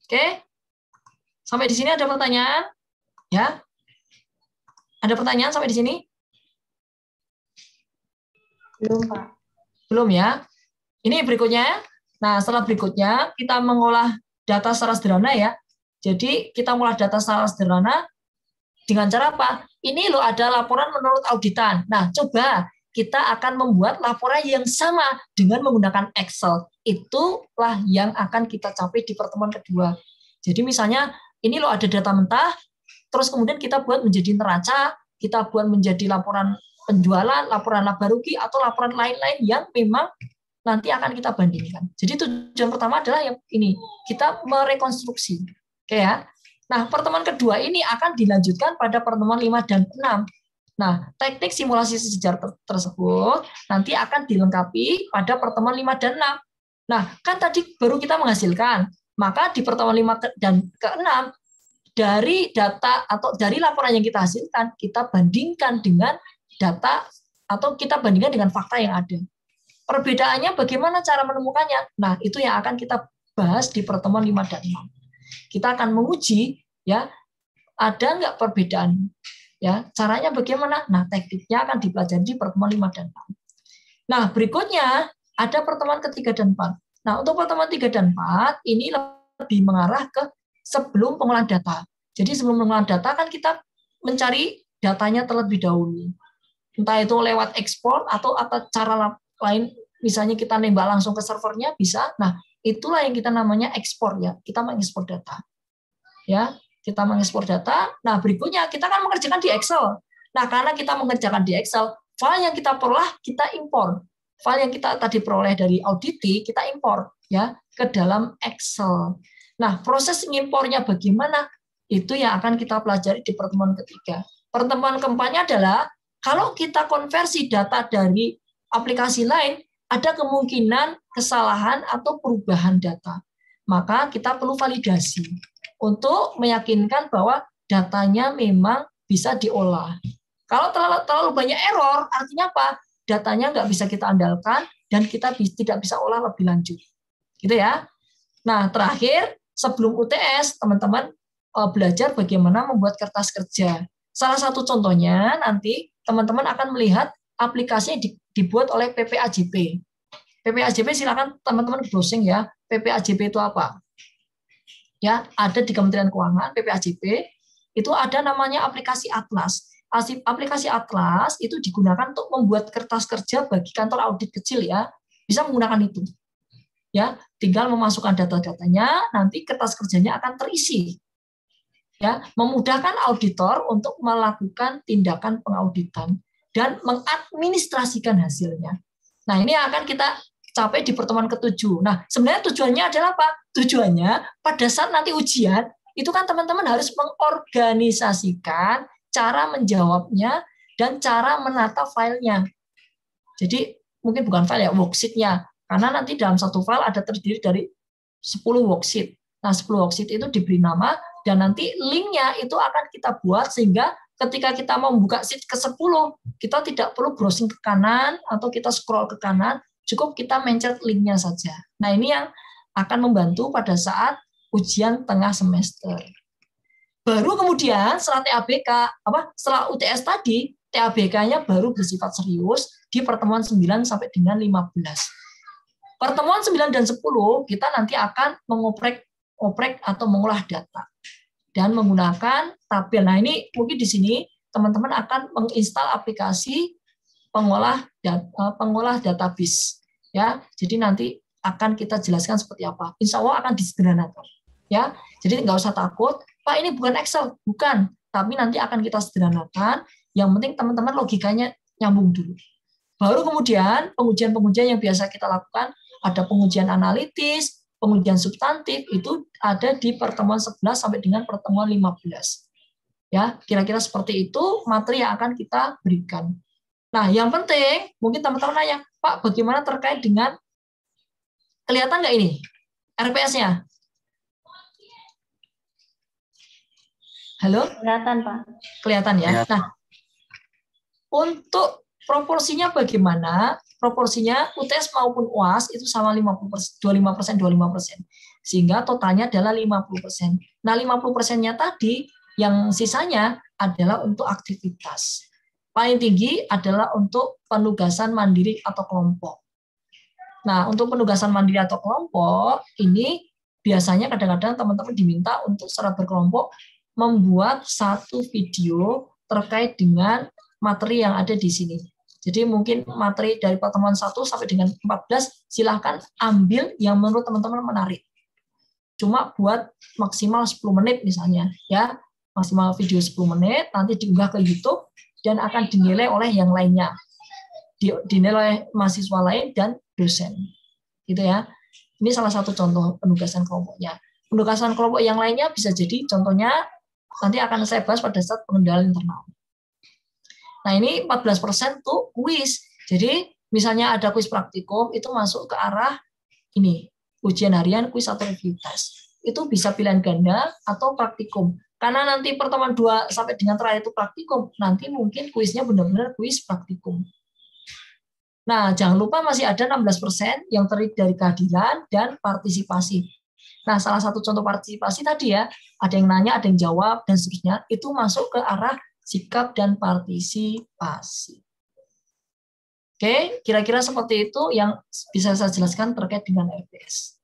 Oke, sampai di sini ada pertanyaan? Ya, ada pertanyaan sampai di sini? Belum, Pak. Belum ya. Ini berikutnya. Nah, setelah berikutnya kita mengolah data secara sederhana ya. Jadi kita mengolah data secara sederhana dengan cara apa? Ini loh ada laporan menurut auditan. Nah, coba kita akan membuat laporan yang sama dengan menggunakan Excel. Itulah yang akan kita capai di pertemuan kedua. Jadi misalnya, ini loh ada data mentah, terus kemudian kita buat menjadi neraca, kita buat menjadi laporan penjualan, laporan laba rugi, atau laporan lain-lain yang memang nanti akan kita bandingkan. Jadi tujuan pertama adalah yang ini, kita merekonstruksi. Oke ya. Nah, pertemuan kedua ini akan dilanjutkan pada pertemuan 5 dan 6. Nah, teknik simulasi sejajar tersebut nanti akan dilengkapi pada pertemuan 5 dan 6. Nah, kan tadi baru kita menghasilkan. Maka di pertemuan 5 dan ke-6, dari data atau dari laporan yang kita hasilkan, kita bandingkan dengan data atau kita bandingkan dengan fakta yang ada. Perbedaannya bagaimana cara menemukannya? Nah, itu yang akan kita bahas di pertemuan 5 dan 6. Kita akan menguji ya ada nggak perbedaan ya. Caranya bagaimana? Nah, tekniknya akan dipelajari di pertemuan 5 dan 6. Nah, berikutnya ada pertemuan ketiga dan 4. Nah, untuk pertemuan 3 dan 4 ini lebih mengarah ke sebelum pengolahan data. Jadi sebelum pengolahan data kan kita mencari datanya terlebih dahulu. Entah itu lewat ekspor atau cara lain, misalnya kita nembak langsung ke servernya bisa. Nah, itulah yang kita namanya ekspor ya. Kita mengekspor data. Ya, kita mengekspor data. Nah, berikutnya kita akan mengerjakan di Excel. Nah, karena kita mengerjakan di Excel, file yang kita peroleh kita impor. File yang kita tadi peroleh dari Audity kita impor ya ke dalam Excel. Nah, proses ngimpornya bagaimana? Itu yang akan kita pelajari di pertemuan ketiga. Pertemuan keempatnya adalah kalau kita konversi data dari aplikasi lain, ada kemungkinan kesalahan atau perubahan data. Maka kita perlu validasi untuk meyakinkan bahwa datanya memang bisa diolah. Kalau terlalu banyak error, artinya apa? Datanya nggak bisa kita andalkan dan kita tidak bisa olah lebih lanjut. Gitu ya. Nah, terakhir, sebelum UTS, teman-teman belajar bagaimana membuat kertas kerja. Salah satu contohnya nanti teman-teman akan melihat aplikasi yang dibuat oleh PPAJP. PPAJP silakan teman-teman browsing ya. PPAJP itu apa? Ya, ada di Kementerian Keuangan PPAJP. Itu ada namanya aplikasi Atlas. Aplikasi Atlas itu digunakan untuk membuat kertas kerja bagi kantor audit kecil ya. Bisa menggunakan itu. Ya, tinggal memasukkan data-datanya, nanti kertas kerjanya akan terisi. Ya, memudahkan auditor untuk melakukan tindakan pengauditan dan mengadministrasikan hasilnya. Nah, ini akan kita capai di pertemuan ke-7. Nah, sebenarnya tujuannya adalah apa? Tujuannya pada saat nanti ujian, itu kan teman-teman harus mengorganisasikan cara menjawabnya dan cara menata filenya. Jadi, mungkin bukan file ya, worksheet-nya. Karena nanti dalam satu file ada terdiri dari 10 worksheet. Nah, 10 worksheet itu diberi nama, dan nanti linknya itu akan kita buat sehingga ketika kita mau membuka sheet ke-10, kita tidak perlu browsing ke kanan atau kita scroll ke kanan, cukup kita mencet linknya saja. Nah, ini yang akan membantu pada saat ujian tengah semester. Baru kemudian setelah TABK, setelah UTS tadi, TABK-nya baru bersifat serius di pertemuan 9 sampai dengan 15. Pertemuan 9 dan 10 kita nanti akan mengoprek atau mengolah data dan menggunakan tabel. Nah, ini mungkin di sini teman-teman akan menginstal aplikasi pengolah database ya. Jadi nanti akan kita jelaskan seperti apa. Insya Allah akan disederhanakan ya. Jadi nggak usah takut, Pak ini bukan Excel, bukan. Tapi nanti akan kita sederhanakan. Yang penting teman-teman logikanya nyambung dulu. Baru kemudian pengujian-pengujian yang biasa kita lakukan, ada pengujian analitis, pengujian substantif, itu ada di pertemuan 11 sampai dengan pertemuan 15. Ya, kira-kira seperti itu materi yang akan kita berikan. Nah, yang penting, mungkin teman-teman nanya, Pak, bagaimana terkait dengan, kelihatan nggak ini RPS-nya? Halo? Kelihatan, Pak. Kelihatan ya? Nah, untuk proporsinya bagaimana? Proporsinya UTS maupun UAS itu sama 25%, 25%. Sehingga totalnya adalah 50%. Nah, 50%-nya tadi, yang sisanya adalah untuk aktivitas. Paling tinggi adalah untuk penugasan mandiri atau kelompok. Nah, untuk penugasan mandiri atau kelompok, ini biasanya kadang-kadang teman-teman diminta untuk secara berkelompok membuat satu video terkait dengan materi yang ada di sini. Jadi mungkin materi dari pertemuan 1 sampai dengan 14 silahkan ambil yang menurut teman-teman menarik. Cuma buat maksimal 10 menit misalnya ya. Maksimal video 10 menit nanti diunggah ke YouTube dan akan dinilai oleh yang lainnya. Dinilai oleh mahasiswa lain dan dosen. Gitu ya. Ini salah satu contoh penugasan kelompoknya. Penugasan kelompok yang lainnya bisa jadi contohnya nanti akan saya bahas pada saat pengendalian internal. Nah, ini 14% tuh kuis. Jadi, misalnya ada kuis praktikum, itu masuk ke arah ini, ujian harian, kuis atau review test. Itu bisa pilihan ganda atau praktikum. Karena nanti pertemuan 2 sampai dengan terakhir itu praktikum, nanti mungkin kuisnya benar-benar kuis praktikum. Nah, jangan lupa masih ada 16% yang terdiri dari kehadiran dan partisipasi. Nah, salah satu contoh partisipasi tadi ya, ada yang nanya, ada yang jawab, dan seterusnya, itu masuk ke arah sikap dan partisipasi. Oke, kira-kira seperti itu yang bisa saya jelaskan terkait dengan RPS.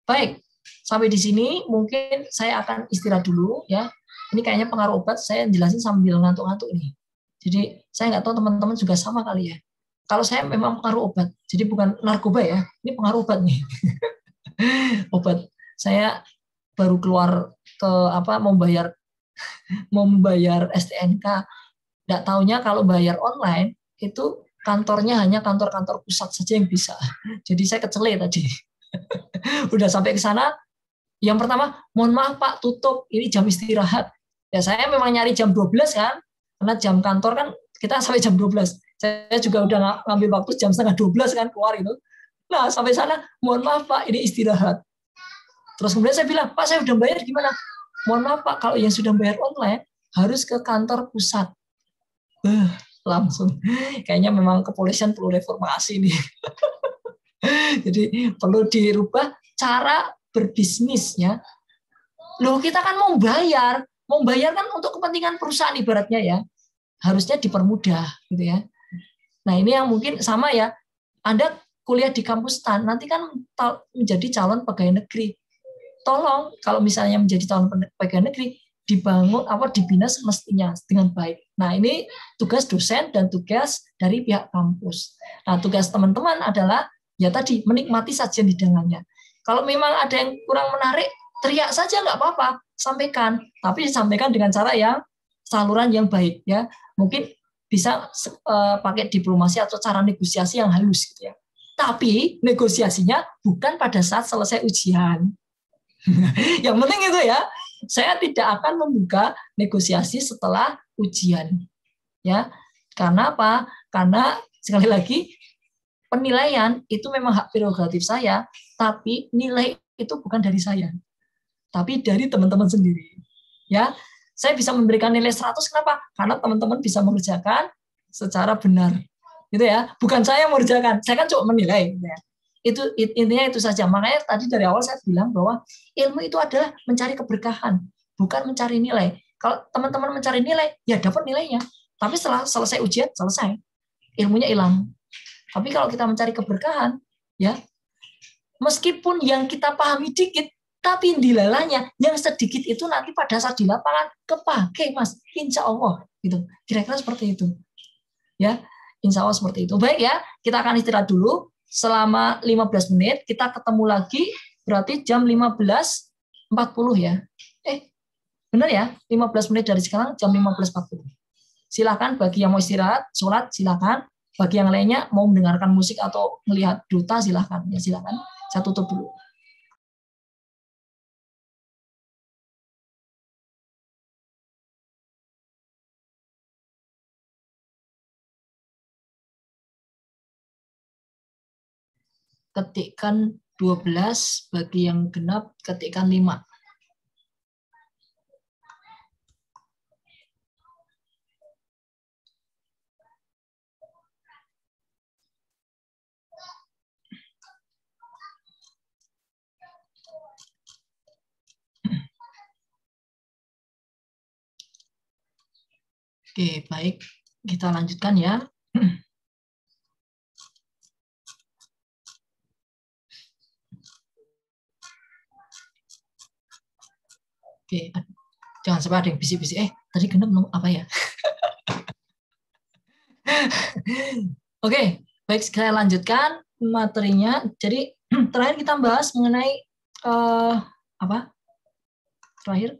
Baik, sampai di sini mungkin saya akan istirahat dulu ya. Ini kayaknya pengaruh obat, saya jelasin sambil ngantuk-ngantuk nih. Jadi saya nggak tahu teman-teman juga sama kali ya. Kalau saya memang pengaruh obat, jadi bukan narkoba ya, ini pengaruh obat nih. Obat. Saya baru keluar ke membayar STNK. Nggak taunya kalau bayar online itu kantornya hanya kantor-kantor pusat saja yang bisa. Jadi saya kecele tadi. Udah sampai ke sana, yang pertama, mohon maaf Pak, tutup, ini jam istirahat. Ya saya memang nyari jam 12 kan, karena jam kantor kan kita sampai jam 12. Saya juga udah ngambil waktu jam setengah 12 kan keluar itu. Nah sampai sana, mohon maaf Pak, ini istirahat. Terus kemudian saya bilang, Pak saya udah bayar gimana? Mohon maaf Pak, kalau yang sudah bayar online harus ke kantor pusat. Langsung, kayaknya memang kepolisian perlu reformasi nih. Jadi perlu dirubah cara berbisnis ya. Loh kita kan mau bayar kan untuk kepentingan perusahaan ibaratnya ya. Harusnya dipermudah gitu ya. Nah ini yang mungkin sama ya. Anda kuliah di kampus STAN, nanti kan menjadi calon pegawai negeri. Tolong kalau misalnya menjadi calon pegawai negeri, dibina semestinya dengan baik. Nah ini tugas dosen dan tugas dari pihak kampus. Nah tugas teman-teman adalah ya tadi menikmati sajian hidangannya. Kalau memang ada yang kurang menarik, teriak saja nggak apa-apa, sampaikan. Tapi disampaikan dengan cara yang saluran yang baik ya. Mungkin bisa pakai diplomasi atau cara negosiasi yang halus gitu ya. Tapi negosiasinya bukan pada saat selesai ujian. Yang penting itu ya, saya tidak akan membuka negosiasi setelah ujian. Ya. Karena apa? Karena sekali lagi penilaian itu memang hak prerogatif saya, tapi nilai itu bukan dari saya, tapi dari teman-teman sendiri. Ya, saya bisa memberikan nilai 100 kenapa? Karena teman-teman bisa mengerjakan secara benar. Gitu ya. Bukan saya yang mengerjakan, saya kan cuma menilai gitu ya. Itu intinya itu saja. Makanya tadi dari awal saya bilang bahwa ilmu itu adalah mencari keberkahan, bukan mencari nilai. Kalau teman-teman mencari nilai, ya dapat nilainya. Tapi setelah selesai ujian, selesai. Ilmunya hilang. Tapi kalau kita mencari keberkahan, ya meskipun yang kita pahami dikit, tapi dilalanya yang sedikit itu nanti pada saat di lapangan kepake, Mas. Insya Allah, gitu. Kira-kira seperti itu. Ya, insya Allah seperti itu. Baik ya, kita akan istirahat dulu selama 15 menit. Kita ketemu lagi berarti jam 15.40 ya. Benar ya? 15 menit dari sekarang jam 15.40. Silakan bagi yang mau istirahat, sholat silakan. Bagi yang lainnya mau mendengarkan musik atau melihat duta silakan. Ya silakan. Saya tutup dulu. Ketikkan 12, bagi yang genap ketikkan 5. Oke, baik. Kita lanjutkan ya. Oke, jangan sampai ada yang bisik-bisik. Tadi genap apa ya? Oke, baik. Saya lanjutkan materinya. Jadi terakhir kita bahas mengenai apa? Terakhir.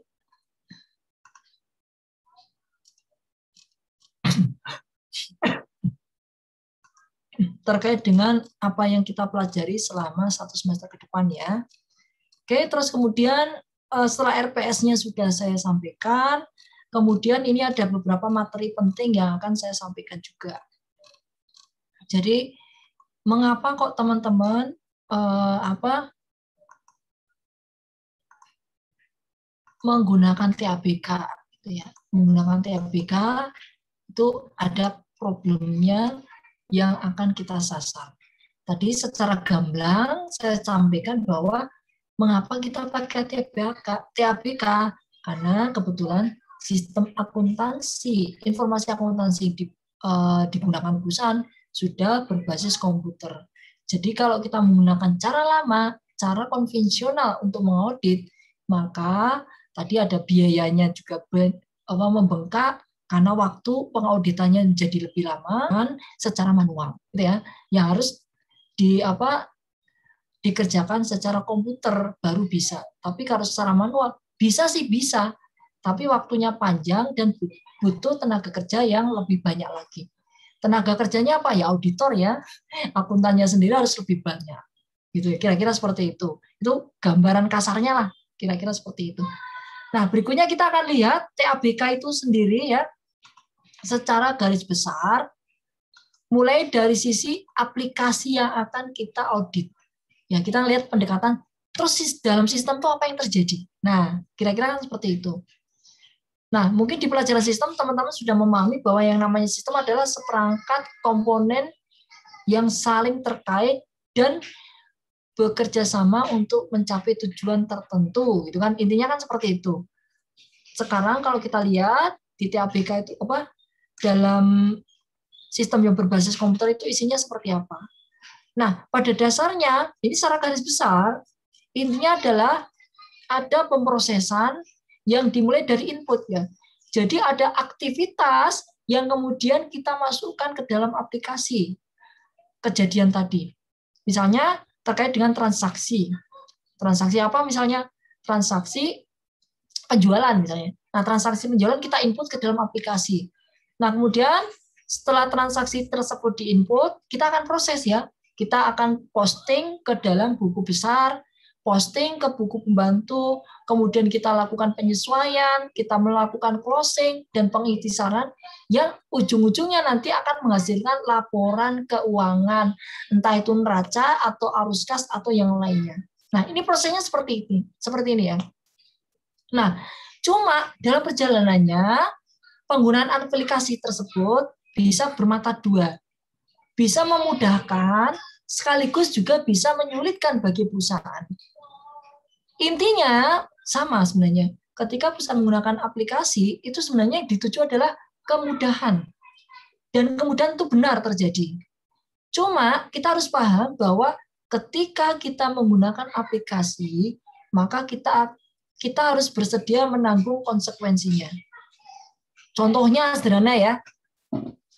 Terkait dengan apa yang kita pelajari selama 1 semester ke depan ya. Oke, terus kemudian setelah RPS-nya sudah saya sampaikan, kemudian ini ada beberapa materi penting yang akan saya sampaikan juga. Jadi mengapa kok teman-teman menggunakan TABK gitu ya. Menggunakan TABK itu ada problemnya yang akan kita sasar. Tadi secara gamblang saya sampaikan bahwa Mengapa kita pakai TABK? Karena kebetulan sistem akuntansi, informasi akuntansi digunakan perusahaan sudah berbasis komputer. Jadi kalau kita menggunakan cara lama, cara konvensional untuk mengaudit, maka tadi ada biayanya juga membengkak karena waktu pengauditannya menjadi lebih lama secara manual, gitu ya. Yang harus dikerjakan secara komputer baru bisa. Tapi kalau secara manual bisa sih bisa, tapi waktunya panjang dan butuh tenaga kerja yang lebih banyak lagi. Tenaga kerjanya apa ya? Auditor ya, akuntannya sendiri harus lebih banyak. Gitu ya, kira-kira seperti itu. Itu gambaran kasarnya lah, kira-kira seperti itu. Nah, berikutnya kita akan lihat TABK itu sendiri ya, secara garis besar, mulai dari sisi aplikasi yang akan kita audit. Ya, kita lihat pendekatan, terus dalam sistem itu apa yang terjadi. Nah, kira-kira kan seperti itu. Nah, mungkin di pelajaran sistem, teman-teman sudah memahami bahwa yang namanya sistem adalah seperangkat komponen yang saling terkait dan bekerja sama untuk mencapai tujuan tertentu. Gitu kan, intinya kan seperti itu. Sekarang kalau kita lihat di TABK itu apa? Dalam sistem yang berbasis komputer itu isinya seperti apa? Nah, pada dasarnya, ini secara garis besar, intinya adalah ada pemrosesan yang dimulai dari input ya. Jadi ada aktivitas yang kemudian kita masukkan ke dalam aplikasi kejadian tadi. Misalnya terkait dengan transaksi. Transaksi apa misalnya? Transaksi penjualan misalnya. Nah, transaksi penjualan kita input ke dalam aplikasi. Nah, kemudian setelah transaksi tersebut diinput, kita akan proses ya. Kita akan posting ke dalam buku besar, posting ke buku pembantu, kemudian kita lakukan penyesuaian, kita melakukan closing, dan pengiktisaran yang ujung-ujungnya nanti akan menghasilkan laporan keuangan, entah itu neraca atau arus kas atau yang lainnya. Nah, ini prosesnya seperti ini ya. Nah, cuma dalam perjalanannya, penggunaan aplikasi tersebut bisa bermata dua. Bisa memudahkan, sekaligus juga bisa menyulitkan bagi perusahaan. Intinya sama sebenarnya. Ketika perusahaan menggunakan aplikasi, itu sebenarnya yang dituju adalah kemudahan. Dan kemudahan itu benar terjadi. Cuma kita harus paham bahwa ketika kita menggunakan aplikasi, maka kita harus bersedia menanggung konsekuensinya. Contohnya sederhana ya.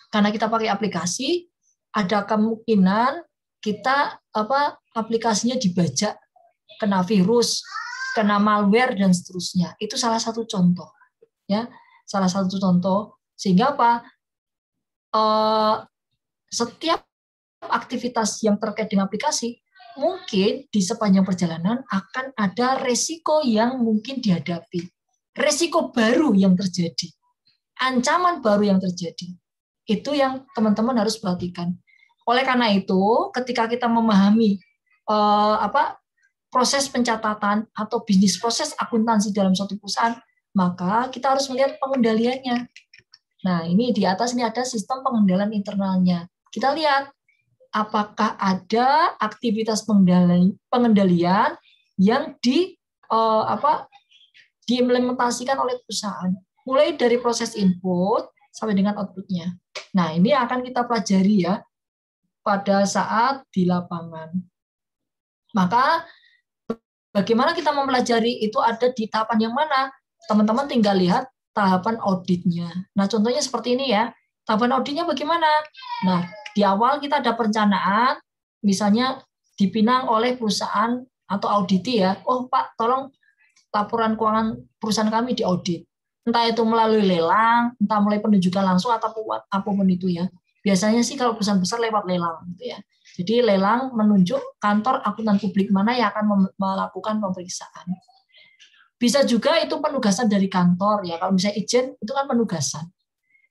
Karena kita pakai aplikasi, ada kemungkinan kita aplikasinya dibajak, kena virus, kena malware dan seterusnya. Itu salah satu contoh, ya, salah satu contoh. Sehingga apa? Setiap aktivitas yang terkait dengan aplikasi mungkin di sepanjang perjalanan akan ada resiko yang mungkin dihadapi, resiko baru yang terjadi, ancaman baru yang terjadi. Itu yang teman-teman harus perhatikan. Oleh karena itu, ketika kita memahami proses pencatatan atau bisnis proses akuntansi dalam suatu perusahaan, maka kita harus melihat pengendaliannya. Nah, ini di atas ini ada sistem pengendalian internalnya. Kita lihat apakah ada aktivitas pengendalian yang diimplementasikan oleh perusahaan, mulai dari proses input sampai dengan outputnya. Nah, ini akan kita pelajari ya pada saat di lapangan. Maka bagaimana kita mempelajari itu ada di tahapan yang mana? Teman-teman tinggal lihat tahapan auditnya. Nah, contohnya seperti ini ya. Tahapan auditnya bagaimana? Nah, di awal kita ada perencanaan, misalnya dipinang oleh perusahaan atau auditi ya. Oh Pak, tolong laporan keuangan perusahaan kami diaudit. Entah itu melalui lelang, entah melalui penunjukan langsung atau apapun itu ya. Biasanya sih kalau perusahaan besar lewat lelang gitu ya. Jadi lelang menunjuk kantor akuntan publik mana yang akan melakukan pemeriksaan. Bisa juga itu penugasan dari kantor ya. Kalau misalnya izin itu kan penugasan.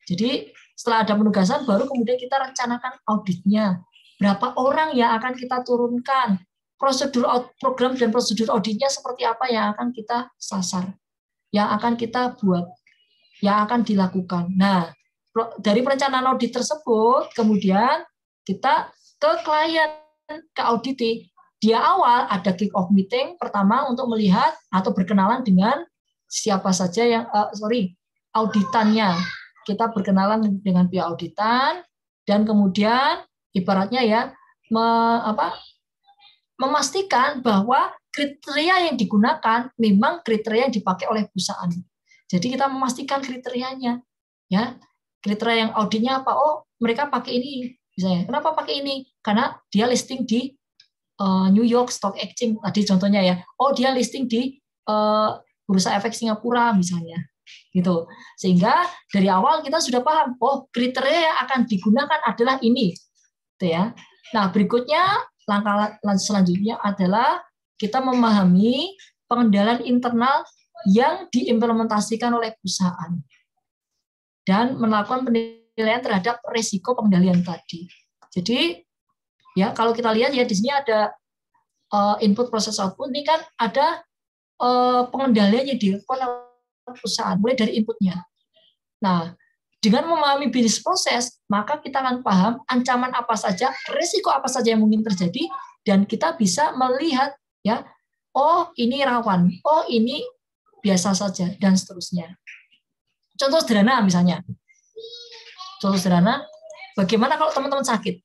Jadi setelah ada penugasan baru kemudian kita rencanakan auditnya. Berapa orang yang akan kita turunkan? Prosedur program dan prosedur auditnya seperti apa yang akan kita sasar? Yang akan kita buat, yang akan dilakukan. Nah, dari perencanaan audit tersebut, kemudian kita ke klien, ke auditi. Dia awal ada kick off meeting pertama untuk melihat atau berkenalan dengan siapa saja yang auditannya. Kita berkenalan dengan pihak auditan dan kemudian ibaratnya ya memastikan bahwa kriteria yang digunakan memang kriteria yang dipakai oleh perusahaan. Jadi kita memastikan kriterianya, ya kriteria yang auditnya apa? Oh, mereka pakai ini, misalnya. Kenapa pakai ini? Karena dia listing di New York Stock Exchange tadi contohnya ya. Oh, dia listing di Bursa Efek Singapura misalnya, gitu. Sehingga dari awal kita sudah paham. Oh, kriteria yang akan digunakan adalah ini, gitu ya. Nah, berikutnya langkah selanjutnya adalah kita memahami pengendalian internal yang diimplementasikan oleh perusahaan dan melakukan penilaian terhadap risiko pengendalian tadi. Jadi ya kalau kita lihat ya di sini ada input proses output, ini kan ada pengendalian yang dilakukan oleh perusahaan mulai dari inputnya. Nah, dengan memahami bisnis proses, maka kita akan paham ancaman apa saja, risiko apa saja yang mungkin terjadi, dan kita bisa melihat ya, oh ini rawan, oh ini biasa saja, dan seterusnya. Contoh sederhana misalnya, bagaimana kalau teman-teman sakit?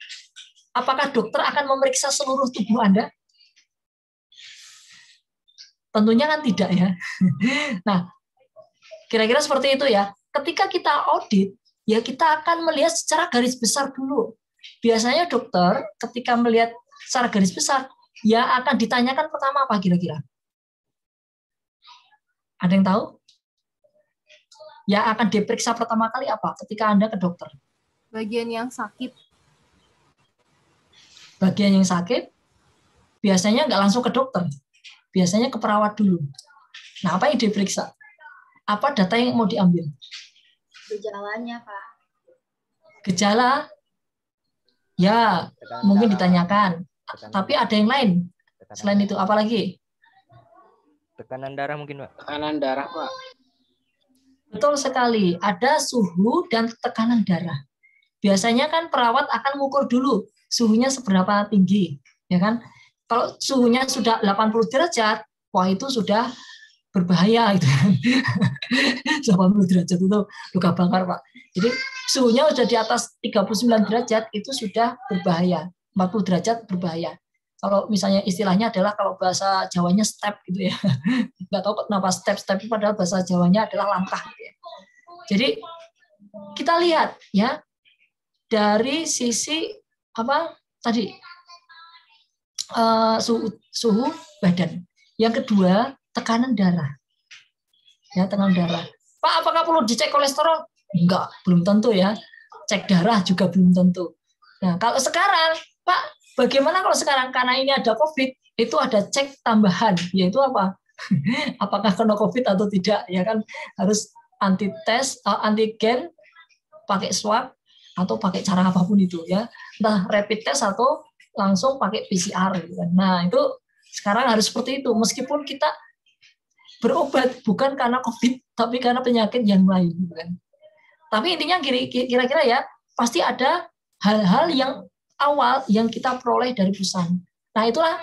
Apakah dokter akan memeriksa seluruh tubuh Anda? Tentunya kan tidak ya. Nah, kira-kira seperti itu ya. Ketika kita audit, ya kita akan melihat secara garis besar dulu. Biasanya dokter ketika melihat secara garis besar, ya akan ditanyakan pertama apa kira-kira? Ada yang tahu? Ya akan diperiksa pertama kali apa ketika Anda ke dokter? Bagian yang sakit. Bagian yang sakit, biasanya nggak langsung ke dokter. Biasanya ke perawat dulu. Nah, apa yang diperiksa? Apa data yang mau diambil? Gejalanya, Pak. Gejala? Ya, mungkin ditanyakan. Tapi ada yang lain. Selain itu, apa lagi? Tekanan darah mungkin, Pak. Tekanan darah, Pak. Betul sekali. Ada suhu dan tekanan darah. Biasanya kan perawat akan mengukur dulu suhunya seberapa tinggi. Ya kan? Kalau suhunya sudah 80 derajat, wah itu sudah berbahaya itu. 80 derajat itu luka bakar, Pak. Jadi suhunya sudah di atas 39 derajat itu sudah berbahaya. 40 derajat berbahaya. Kalau misalnya istilahnya adalah kalau bahasa Jawanya step gitu ya. Nggak tahu kenapa step padahal bahasa Jawanya adalah langkah gitu ya. Jadi kita lihat ya dari sisi apa tadi suhu badan. Yang kedua tekanan darah. Ya, tekanan darah. Pak, apakah perlu dicek kolesterol? Enggak, belum tentu ya. Cek darah juga belum tentu. Nah, kalau sekarang, Pak, bagaimana kalau sekarang karena ini ada COVID, itu ada cek tambahan, yaitu apa? Apakah kena COVID atau tidak? Ya kan harus antigen, pakai swab atau pakai cara apapun itu ya. Entah rapid test atau langsung pakai PCR gitu kan. Nah, itu sekarang harus seperti itu meskipun kita berobat bukan karena COVID tapi karena penyakit yang lain gitu kan. Tapi intinya kira-kira ya pasti ada hal-hal yang awal yang kita peroleh dari perusahaan. Nah, itulah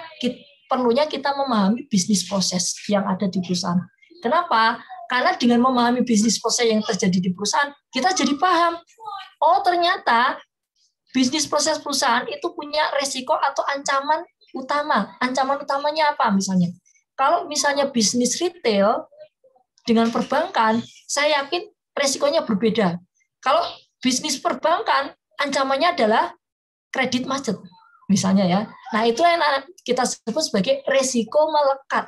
perlunya kita memahami bisnis proses yang ada di perusahaan. Kenapa? Karena dengan memahami bisnis proses yang terjadi di perusahaan, kita jadi paham, oh ternyata bisnis proses perusahaan itu punya resiko atau ancaman utama. Ancaman utamanya apa misalnya? Kalau misalnya bisnis retail dengan perbankan, saya yakin resikonya berbeda. Kalau bisnis perbankan, ancamannya adalah kredit macet, misalnya ya. Nah, itu yang kita sebut sebagai resiko melekat.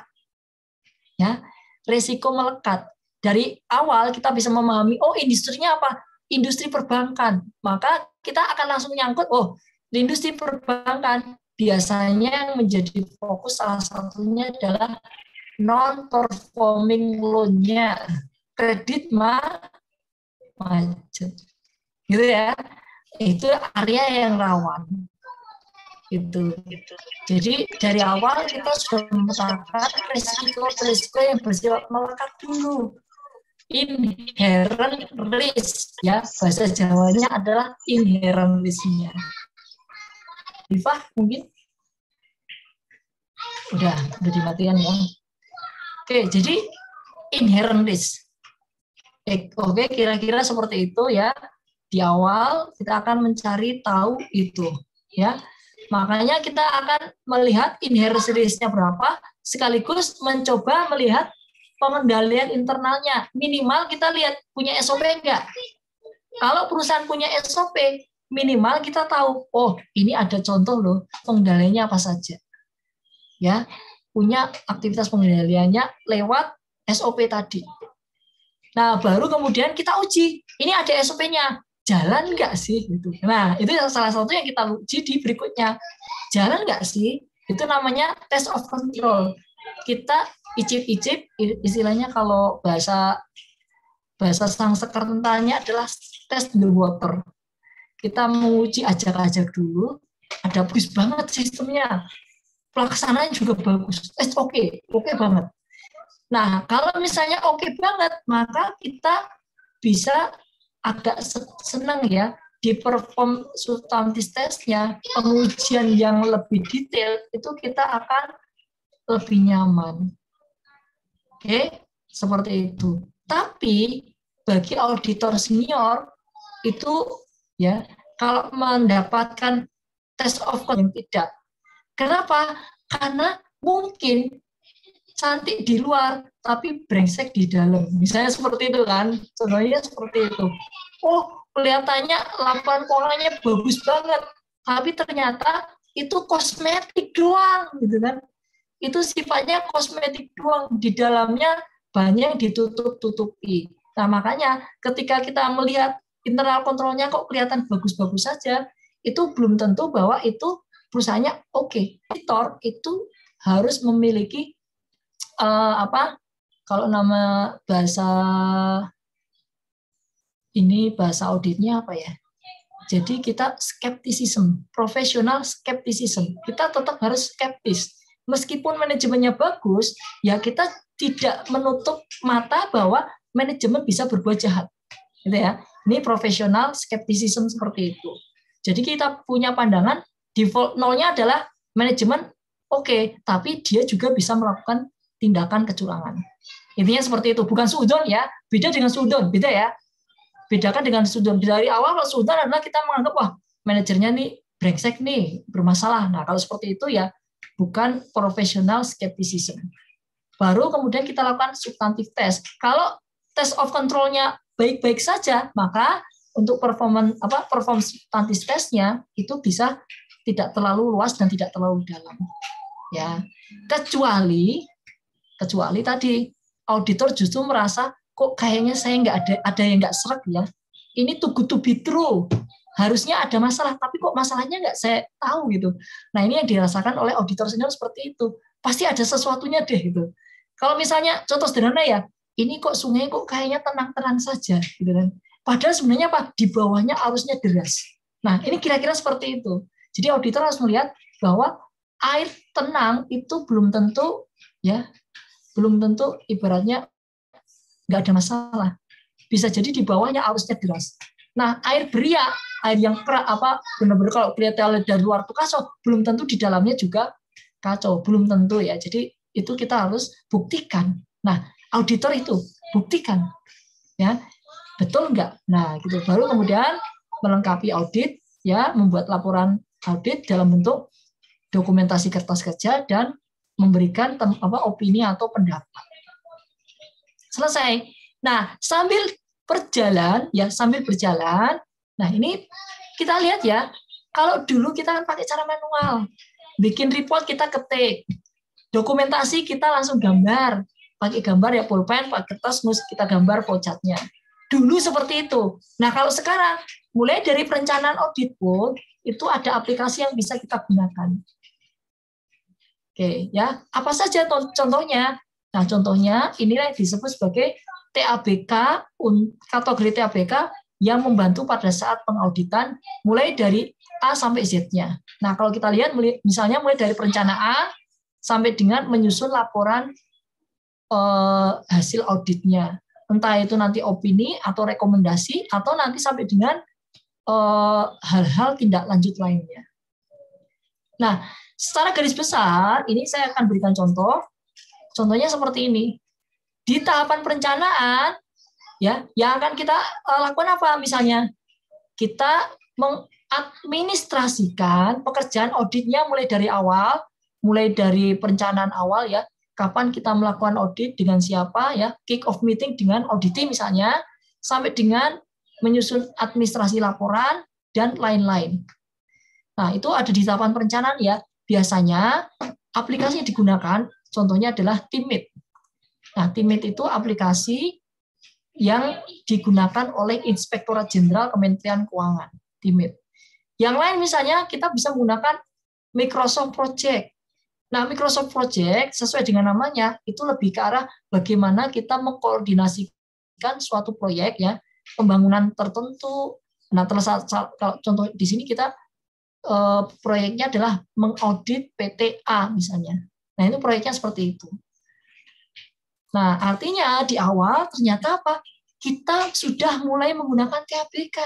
Ya, resiko melekat. Dari awal kita bisa memahami, oh industrinya apa? Industri perbankan. Maka kita akan langsung nyangkut, oh di industri perbankan biasanya yang menjadi fokus salah satunya adalah non-performing loan-nya, kredit macet. Gitu ya. Itu area yang rawan. Gitu. Jadi dari awal kita sudah memetakan risiko yang bersifat melekat dulu. Inherent risk ya, bahasa Jawanya adalah inherent risk-nya. Ifah mungkin Udah dimatikan ya. Oke, jadi inherent risk. Oke, kira-kira seperti itu ya. Di awal kita akan mencari tahu itu, ya. Makanya kita akan melihat inherent risk-nya berapa, sekaligus mencoba melihat pengendalian internalnya. Minimal kita lihat punya SOP enggak. Kalau perusahaan punya SOP, minimal kita tahu, oh ini ada contoh loh pengendaliannya apa saja. Ya, punya aktivitas pengendaliannya lewat SOP tadi. Nah, baru kemudian kita uji, ini ada SOP-nya, jalan nggak sih? Gitu. Nah, itu salah satu yang kita uji di berikutnya. Jalan nggak sih? Itu namanya test of control. Kita icip-icip, istilahnya kalau bahasa sang sekretariatnya adalah test the water. Kita menguji ajak-ajak dulu, ada bagus banget sistemnya. Pelaksanaan juga bagus. Oke banget. Nah, kalau misalnya oke banget, maka kita bisa agak senang ya di perform substantive test-nya, pengujian yang lebih detail itu kita akan lebih nyaman. Oke, seperti itu. Tapi bagi auditor senior itu ya kalau mendapatkan test of control yang tidak. Kenapa? Karena mungkin cantik di luar, tapi brengsek di dalam. Misalnya seperti itu kan, contohnya seperti itu. Oh, kelihatannya laporan keuangannya bagus banget, tapi ternyata itu kosmetik doang, gitu kan. Itu sifatnya kosmetik doang, di dalamnya banyak ditutup-tutupi. Nah, makanya ketika kita melihat internal kontrolnya kok kelihatan bagus-bagus saja, itu belum tentu bahwa itu perusahaannya oke. Auditor itu harus memiliki kalau nama bahasa auditnya apa ya? Jadi kita skepticism, professional skepticism. Kita tetap harus skeptis. Meskipun manajemennya bagus, ya kita tidak menutup mata bahwa manajemen bisa berbuat jahat. Gitu ya. Ini professional skepticism seperti itu. Jadi kita punya pandangan default nolnya adalah manajemen oke, tapi dia juga bisa melakukan tindakan kecurangan. Intinya seperti itu, bukan suudon ya, beda dengan suudon, beda ya. Bedakan dengan suudon. Dari awal kalau suudon adalah kita menganggap wah manajernya nih brengsek nih, bermasalah. Nah, kalau seperti itu ya bukan professional skepticism. Baru kemudian kita lakukan substantive test. Kalau test of control-nya baik-baik saja, maka untuk perform substantive test-nya itu bisa tidak terlalu luas dan tidak terlalu dalam. Ya. Kecuali tadi auditor justru merasa kok kayaknya saya nggak ada yang nggak serak ya. Ini too good to be true. Harusnya ada masalah, tapi kok masalahnya nggak saya tahu gitu. Nah ini yang dirasakan oleh auditor senior seperti itu. Pasti ada sesuatunya deh gitu. Kalau misalnya contoh sederhana ya, ini kok sungai kok kayaknya tenang-tenang saja gitu kan. Padahal sebenarnya apa? Di bawahnya arusnya deras. Nah ini kira-kira seperti itu. Jadi auditor harus melihat bahwa air tenang itu belum tentu ibaratnya nggak ada masalah. Bisa jadi di bawahnya arusnya deras. Nah, air beriak, air yang benar-benar kalau kelihatan dari luar itu kacau, belum tentu di dalamnya juga kacau, belum tentu ya. Jadi itu kita harus buktikan. Nah, auditor itu buktikan, ya betul nggak? Nah, gitu. Baru kemudian melengkapi audit, ya membuat laporan audit dalam bentuk dokumentasi kertas kerja dan memberikan opini atau pendapat. Selesai. Nah, sambil berjalan, nah ini kita lihat ya, kalau dulu kita kan pakai cara manual, bikin report kita ketik, dokumentasi kita langsung gambar, pakai gambar ya pulpen, pakai kertas, kita gambar flowchart-nya. Dulu seperti itu. Nah, kalau sekarang, mulai dari perencanaan audit pun, itu ada aplikasi yang bisa kita gunakan. Oke, ya. Apa saja contohnya? Nah, contohnya inilah yang disebut sebagai TABK, kategori TABK yang membantu pada saat pengauditan mulai dari A sampai Z-nya. Nah, kalau kita lihat misalnya mulai dari perencanaan sampai dengan menyusun laporan hasil auditnya. Entah itu nanti opini atau rekomendasi atau nanti sampai dengan hal-hal tindak lanjut lainnya. Nah, secara garis besar, ini saya akan berikan contoh. Contohnya seperti ini. Di tahapan perencanaan, ya, yang akan kita lakukan apa? Misalnya, kita mengadministrasikan pekerjaan auditnya mulai dari awal, mulai dari perencanaan awal ya, kapan kita melakukan audit dengan siapa ya, kick off meeting dengan auditi misalnya, sampai dengan menyusun administrasi laporan dan lain-lain. Nah, itu ada di tahapan perencanaan ya. Biasanya aplikasi yang digunakan contohnya adalah Teammate. Nah, Teammate itu aplikasi yang digunakan oleh Inspektorat Jenderal Kementerian Keuangan, Teammate. Yang lain misalnya kita bisa menggunakan Microsoft Project. Nah, Microsoft Project sesuai dengan namanya itu lebih ke arah bagaimana kita mengkoordinasikan suatu proyek ya, pembangunan tertentu. Nah, kalau contoh di sini kita proyeknya adalah mengaudit PTA misalnya. Nah, itu proyeknya seperti itu. Nah, artinya di awal ternyata apa? Kita sudah mulai menggunakan TABK.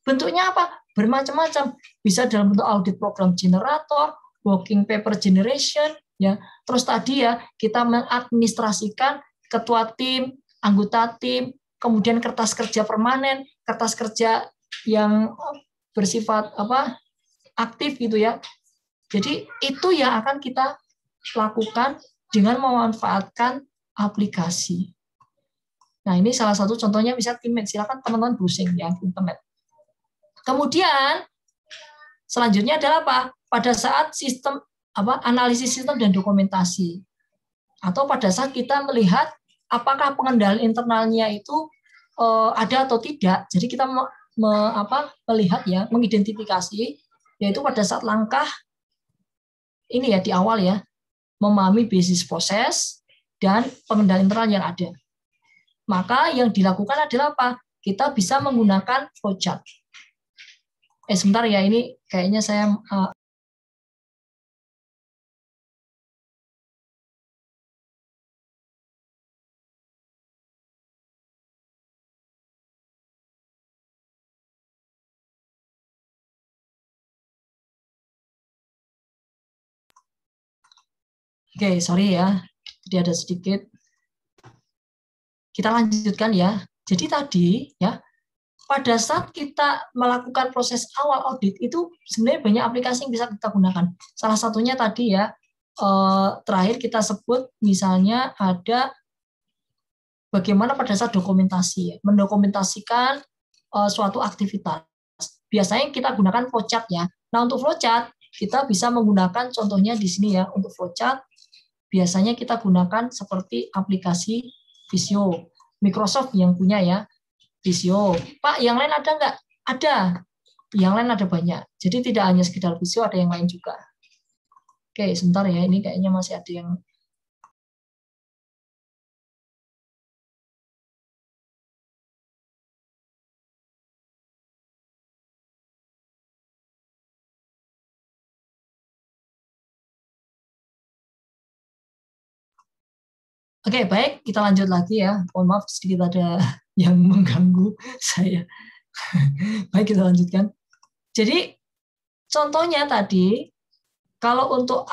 Bentuknya apa? Bermacam-macam. Bisa dalam bentuk audit program generator, working paper generation, ya. Terus tadi ya, kita mengadministrasikan ketua tim, anggota tim, kemudian kertas kerja permanen, kertas kerja yang bersifat aktif gitu ya. Jadi itu yang akan kita lakukan dengan memanfaatkan aplikasi. Nah, ini salah satu contohnya bisa Teammate. Silakan teman-teman browsing ya internet. Kemudian selanjutnya adalah apa? Pada saat sistem analisis sistem dan dokumentasi. Atau pada saat kita melihat apakah pengendalian internalnya itu ada atau tidak. Jadi kita melihat ya, mengidentifikasi, yaitu pada saat langkah ini ya di awal ya, memahami basis proses dan pengendalian internal yang ada. Maka yang dilakukan adalah apa? Kita bisa menggunakan flowchart. Sebentar ya, ini kayaknya saya Oke, sorry ya. Jadi ada sedikit. Kita lanjutkan ya. Jadi tadi ya, pada saat kita melakukan proses awal audit itu sebenarnya banyak aplikasi yang bisa kita gunakan. Salah satunya tadi ya, terakhir kita sebut misalnya ada bagaimana pada saat dokumentasi ya, mendokumentasikan suatu aktivitas. Biasanya kita gunakan flowchart ya. Nah, untuk flowchart kita bisa menggunakan contohnya di sini ya, untuk flowchart biasanya kita gunakan seperti aplikasi Visio. Microsoft yang punya ya, Visio. Pak, yang lain ada nggak? Ada. Yang lain ada banyak. Jadi tidak hanya sekedar Visio, ada yang lain juga. Oke, sebentar ya. Ini kayaknya masih ada yang... Oke, baik. Kita lanjut lagi ya. Mohon maaf sedikit ada yang mengganggu saya. Baik, kita lanjutkan. Jadi, contohnya tadi, kalau untuk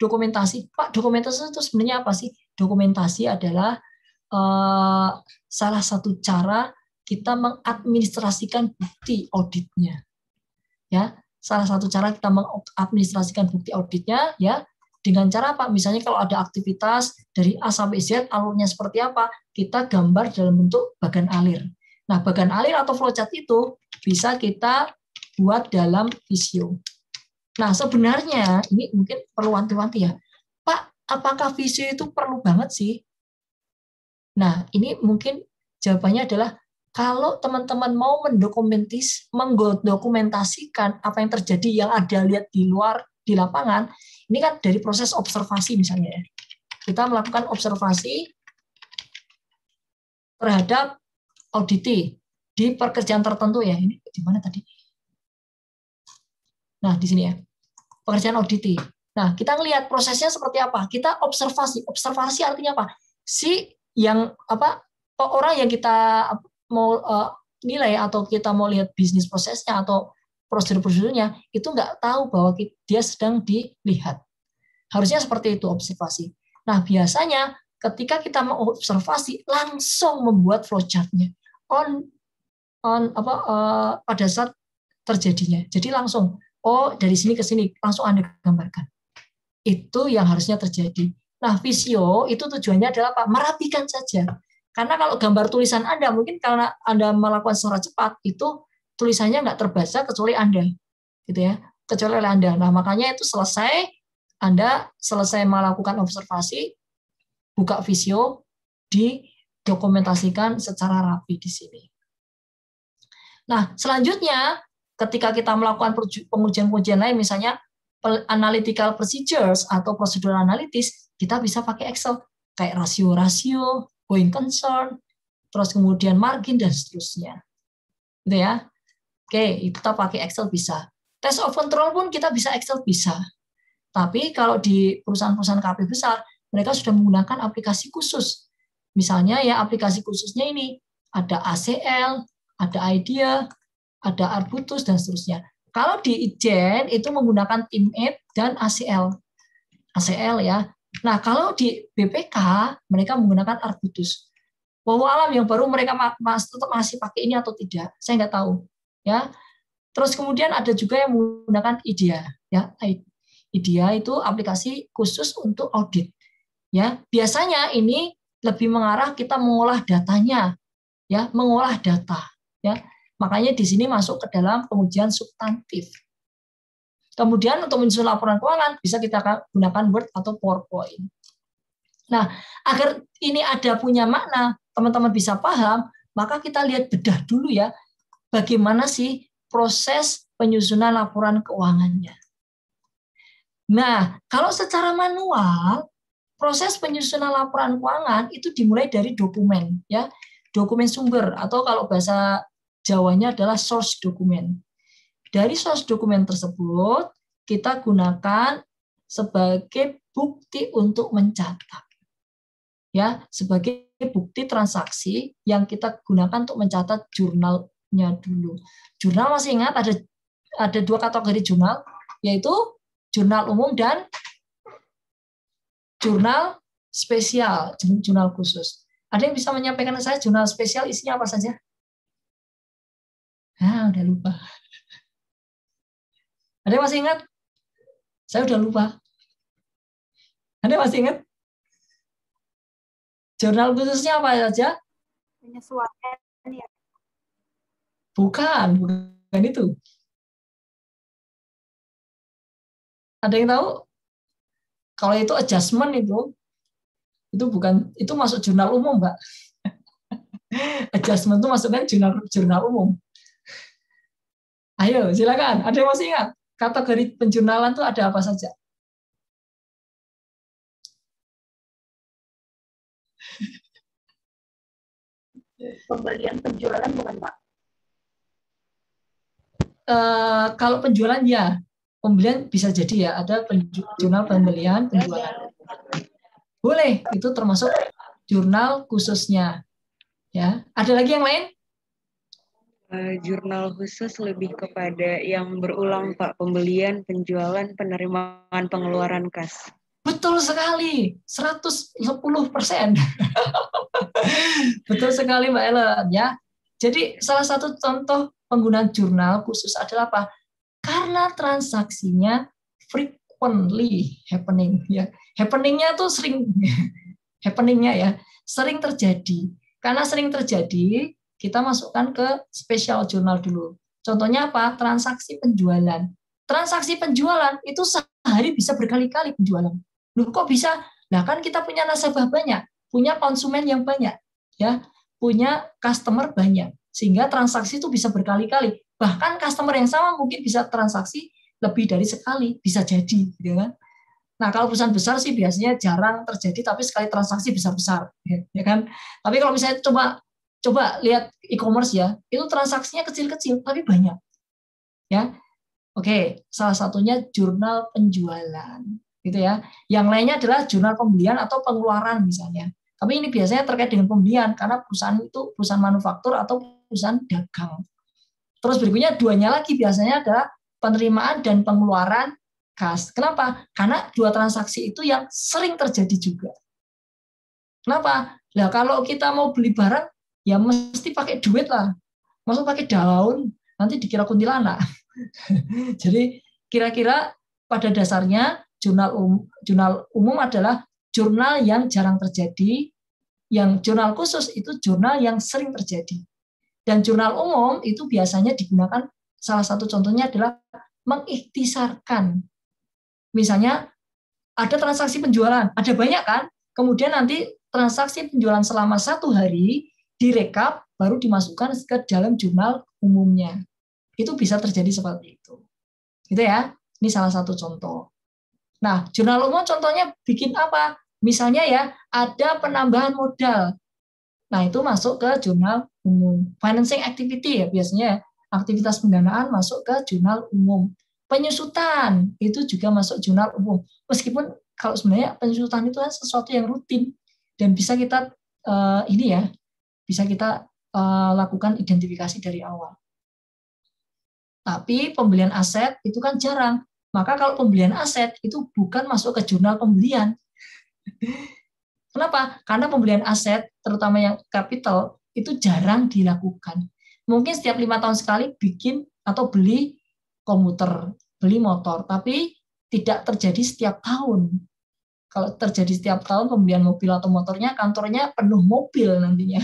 dokumentasi, Pak, dokumentasi itu sebenarnya apa sih? Dokumentasi adalah salah satu cara kita mengadministrasikan bukti auditnya. Ya, salah satu cara kita mengadministrasikan bukti auditnya ya. Dengan cara apa? Misalnya kalau ada aktivitas dari A sampai Z, alurnya seperti apa, kita gambar dalam bentuk bagan alir. Nah, bagan alir atau flowchart itu bisa kita buat dalam Visio. Nah, sebenarnya ini mungkin perlu wanti-wanti ya. Pak, apakah Visio itu perlu banget sih? Nah, ini mungkin jawabannya adalah kalau teman-teman mau mendokumentasikan apa yang terjadi yang ada lihat di luar, di lapangan, ini kan dari proses observasi misalnya ya. Kita melakukan observasi terhadap auditi di pekerjaan tertentu ya. Ini di mana tadi? Nah, di sini ya. Pekerjaan auditi. Nah, kita ngelihat prosesnya seperti apa. Kita observasi. Observasi artinya apa? Orang yang kita mau nilai atau kita mau lihat bisnis prosesnya atau prosedur-prosedurnya itu nggak tahu bahwa dia sedang dilihat. Harusnya seperti itu observasi. Nah, biasanya ketika kita mau observasi langsung membuat flowchart-nya pada saat terjadinya. Jadi langsung dari sini ke sini langsung Anda gambarkan. Itu yang harusnya terjadi. Nah, visio itu tujuannya adalah apa? Merapikan saja. Karena kalau gambar tulisan Anda mungkin karena Anda melakukan secara cepat itu tulisannya nggak terbaca kecuali Anda, gitu ya, kecuali oleh Anda. Nah, makanya itu Anda selesai melakukan observasi, buka visio, didokumentasikan secara rapi di sini. Nah, selanjutnya ketika kita melakukan pengujian-pengujian lain, misalnya analytical procedures atau prosedur analitis, kita bisa pakai Excel, kayak rasio-rasio, going concern, terus kemudian margin, dan seterusnya. Gitu ya. Oke, kita pakai Excel bisa. Test of control pun kita bisa Excel bisa. Tapi kalau di perusahaan-perusahaan KP besar, mereka sudah menggunakan aplikasi khusus. Misalnya ya aplikasi khususnya ini, ada ACL, ada IDEA, ada Arbutus, dan seterusnya. Kalau di Ijen itu menggunakan TeamAid dan ACL. ACL ya. Nah, kalau di BPK mereka menggunakan Arbutus. Wallahu alam yang baru mereka tetap masih pakai ini atau tidak, saya nggak tahu. Ya, terus kemudian ada juga yang menggunakan IDEA. Ya, IDEA itu aplikasi khusus untuk audit. Ya, biasanya ini lebih mengarah kita mengolah datanya, ya, mengolah data. Ya, makanya di sini masuk ke dalam pengujian substantif. Kemudian untuk menyusun laporan keuangan bisa kita gunakan Word atau PowerPoint. Nah, agar ini ada punya makna, teman-teman bisa paham, maka kita lihat bedah dulu ya, bagaimana sih proses penyusunan laporan keuangannya. Nah, kalau secara manual, proses penyusunan laporan keuangan itu dimulai dari dokumen, ya, dokumen sumber atau kalau bahasa Jawanya adalah source dokumen. Dari source dokumen tersebut kita gunakan sebagai bukti untuk mencatat, ya, sebagai bukti transaksi yang kita gunakan untuk mencatat jurnalnya dulu. Jurnal masih ingat ada dua kategori jurnal, yaitu jurnal umum dan jurnal spesial, jurnal khusus. Ada yang bisa menyampaikan ke saya jurnal spesial isinya apa saja? Udah lupa. Ada yang masih ingat? Saya udah lupa. Ada yang masih ingat? Jurnal khususnya apa saja? Penyesuaian ya. Bukan itu. Ada yang tahu? Kalau itu adjustment itu bukan, itu masuk jurnal umum, Mbak. Adjustment itu masukkan jurnal umum. Ayo, silakan. Ada yang masih ingat? Kategori penjurnalan itu ada apa saja? Pembelian penjualan bukan, Pak? Kalau penjualan ya, pembelian bisa jadi ya, ada jurnal pembelian, penjualan. Boleh, itu termasuk jurnal khususnya. Ya, ada lagi yang lain? Jurnal khusus lebih kepada yang berulang, Pak, pembelian, penjualan, penerimaan, pengeluaran kas. Betul sekali, 110%. Betul sekali Mbak Ellen ya. Jadi salah satu contoh penggunaan jurnal khusus adalah apa? Karena transaksinya frequently happening ya. Happeningnya tuh sering happeningnya ya, sering terjadi. Karena sering terjadi, kita masukkan ke special journal dulu. Contohnya apa? Transaksi penjualan. Transaksi penjualan itu sehari bisa berkali-kali penjualan. Loh kok bisa? Nah kan kita punya nasabah banyak, punya konsumen yang banyak, ya, punya customer banyak, sehingga transaksi itu bisa berkali-kali. Bahkan customer yang sama mungkin bisa transaksi lebih dari sekali, bisa jadi, gitu kan? Nah kalau perusahaan besar sih biasanya jarang terjadi, tapi sekali transaksi besar-besar, ya kan? Tapi kalau misalnya coba lihat e-commerce ya, itu transaksinya kecil-kecil tapi banyak, ya. Oke, salah satunya jurnal penjualan. Gitu ya. Yang lainnya adalah jurnal pembelian atau pengeluaran misalnya. Tapi ini biasanya terkait dengan pembelian karena perusahaan itu perusahaan manufaktur atau perusahaan dagang. Terus berikutnya duanya lagi biasanya adalah penerimaan dan pengeluaran kas. Kenapa? Karena dua transaksi itu yang sering terjadi juga. Kenapa? Nah, kalau kita mau beli barang, ya mesti pakai duit lah. Maksud pakai daun, nanti dikira kuntilanak. Jadi kira-kira pada dasarnya jurnal umum adalah jurnal yang jarang terjadi, yang jurnal khusus itu jurnal yang sering terjadi. Dan jurnal umum itu biasanya digunakan, salah satu contohnya adalah mengikhtisarkan. Misalnya ada transaksi penjualan, ada banyak kan, kemudian nanti transaksi penjualan selama 1 hari direkap, baru dimasukkan ke dalam jurnal umumnya. Itu bisa terjadi seperti itu. Gitu ya, ini salah satu contoh. Nah, jurnal umum contohnya bikin apa? Misalnya ya, ada penambahan modal. Nah, itu masuk ke jurnal umum. Financing activity ya, biasanya aktivitas pendanaan masuk ke jurnal umum. Penyusutan, itu juga masuk jurnal umum. Meskipun kalau sebenarnya penyusutan itu kan sesuatu yang rutin, dan bisa kita, bisa kita lakukan identifikasi dari awal. Tapi pembelian aset itu kan jarang. Maka kalau pembelian aset itu bukan masuk ke jurnal pembelian. Kenapa? Karena pembelian aset, terutama yang capital, itu jarang dilakukan. Mungkin setiap 5 tahun sekali bikin atau beli komuter, beli motor, tapi tidak terjadi setiap tahun. Kalau terjadi setiap tahun pembelian mobil atau motornya, kantornya penuh mobil nantinya.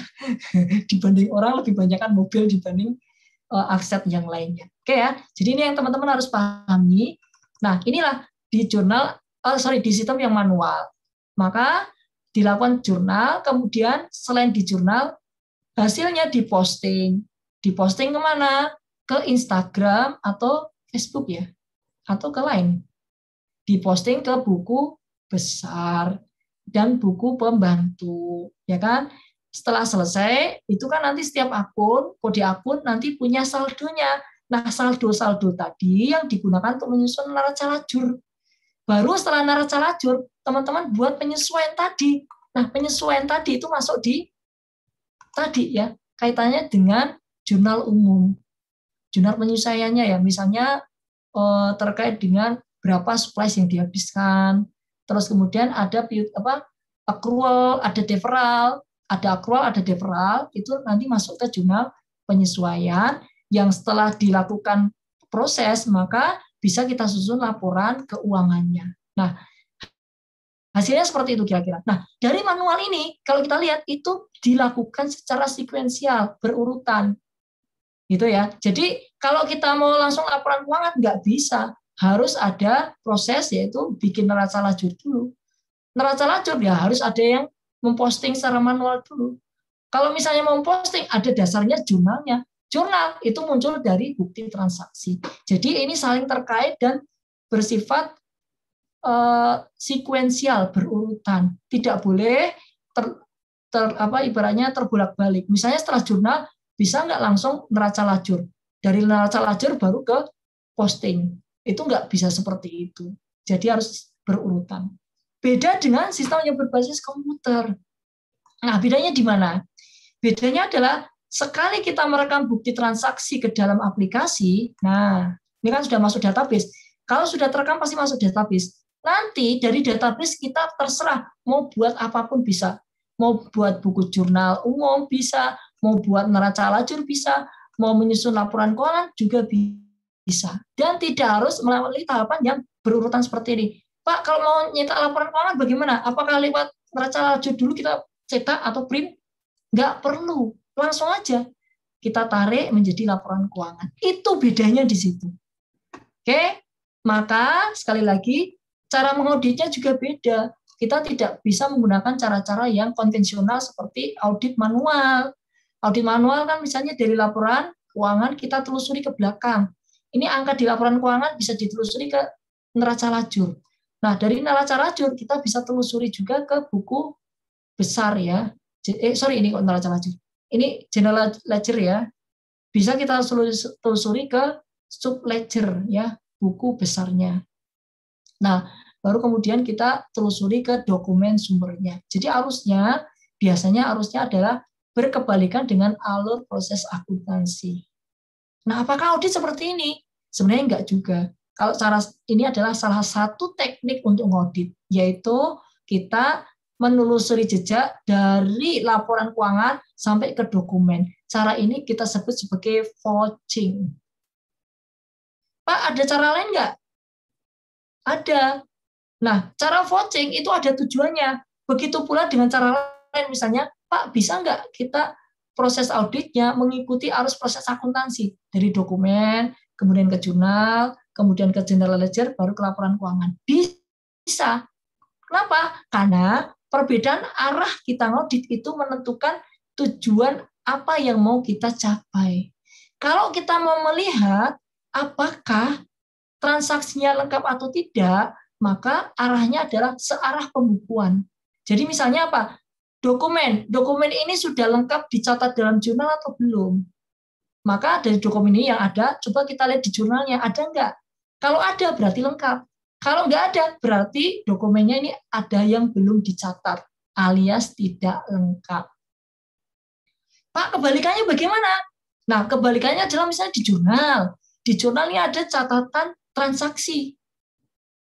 Dibanding orang lebih banyak kan mobil dibanding aset yang lainnya. Oke ya, jadi ini yang teman-teman harus pahami. Nah, inilah di di sistem yang manual. Maka dilakukan jurnal, kemudian selain di jurnal, hasilnya diposting. Diposting kemana? Ke Instagram atau Facebook ya, atau ke lain. Diposting ke buku besar dan buku pembantu, ya kan? Setelah selesai, itu kan nanti setiap akun, kode akun nanti punya saldonya. Nah, saldo-saldo tadi yang digunakan untuk menyusun neraca lajur. Baru setelah neraca lajur, teman-teman buat penyesuaian tadi. Nah, penyesuaian tadi itu masuk di tadi ya, kaitannya dengan jurnal umum. Jurnal penyesuaiannya ya, misalnya terkait dengan berapa supplies yang dihabiskan. Terus kemudian ada accrual, ada deferral, ada deferral, itu nanti masuk ke jurnal penyesuaian yang setelah dilakukan proses, maka bisa kita susun laporan keuangannya. Nah, hasilnya seperti itu kira-kira. Nah, dari manual ini, kalau kita lihat, itu dilakukan secara sekuensial, berurutan. Gitu ya. Jadi, kalau kita mau langsung laporan keuangan, nggak bisa. Harus ada proses, yaitu bikin neraca lajur dulu. Neraca lajur, ya harus ada yang memposting secara manual dulu. Kalau misalnya mau posting, ada dasarnya jurnalnya. Jurnal itu muncul dari bukti transaksi. Jadi ini saling terkait dan bersifat sekuensial, berurutan. Tidak boleh ibaratnya terbolak-balik. Misalnya setelah jurnal bisa nggak langsung neraca lajur. Dari neraca lajur baru ke posting. Itu nggak bisa seperti itu. Jadi harus berurutan. Beda dengan sistem yang berbasis komputer. Nah, bedanya di mana? Bedanya adalah sekali kita merekam bukti transaksi ke dalam aplikasi, nah, ini kan sudah masuk database. Kalau sudah terekam pasti masuk database. Nanti dari database kita terserah mau buat apapun bisa. Mau buat buku jurnal umum bisa, mau buat neraca lajur bisa, mau menyusun laporan keuangan juga bisa. Dan tidak harus melalui tahapan yang berurutan seperti ini. Pak, kalau mau nyetak laporan keuangan bagaimana? Apakah lewat neraca lajur dulu kita cetak atau print? Nggak perlu. Langsung aja kita tarik menjadi laporan keuangan. Itu bedanya di situ. Oke, maka sekali lagi cara mengauditnya juga beda. Kita tidak bisa menggunakan cara-cara yang konvensional seperti audit manual. Audit manual kan misalnya dari laporan keuangan kita telusuri ke belakang. Ini angka di laporan keuangan bisa ditelusuri ke neraca lajur. Nah, dari neraca lajur kita bisa telusuri juga ke buku besar ya. Ini kok neraca lajur. Ini general ledger ya, bisa kita telusuri ke sub ledger ya, buku besarnya. Nah, baru kemudian kita telusuri ke dokumen sumbernya. Jadi biasanya arusnya adalah berkebalikan dengan alur proses akuntansi. Nah, apakah audit seperti ini? Sebenarnya enggak juga. Kalau cara ini adalah salah satu teknik untuk audit, yaitu kita menelusuri jejak dari laporan keuangan sampai ke dokumen. Cara ini kita sebut sebagai vouching. Pak, ada cara lain enggak? Ada. Nah, cara vouching itu ada tujuannya. Begitu pula dengan cara lain, misalnya, Pak, bisa nggak kita proses auditnya mengikuti arus proses akuntansi dari dokumen, kemudian ke jurnal, kemudian ke general ledger, baru ke laporan keuangan. Bisa. Kenapa? Karena perbedaan arah kita audit itu menentukan tujuan apa yang mau kita capai. Kalau kita mau melihat apakah transaksinya lengkap atau tidak, maka arahnya adalah searah pembukuan. Jadi misalnya apa? Dokumen ini sudah lengkap dicatat dalam jurnal atau belum? Maka dari dokumen ini yang ada, coba kita lihat di jurnalnya, ada nggak? Kalau ada, berarti lengkap. Kalau nggak ada, berarti dokumennya ini ada yang belum dicatat, alias tidak lengkap. Pak, kebalikannya bagaimana? Nah, kebalikannya adalah misalnya di jurnal. Di jurnal ini ada catatan transaksi.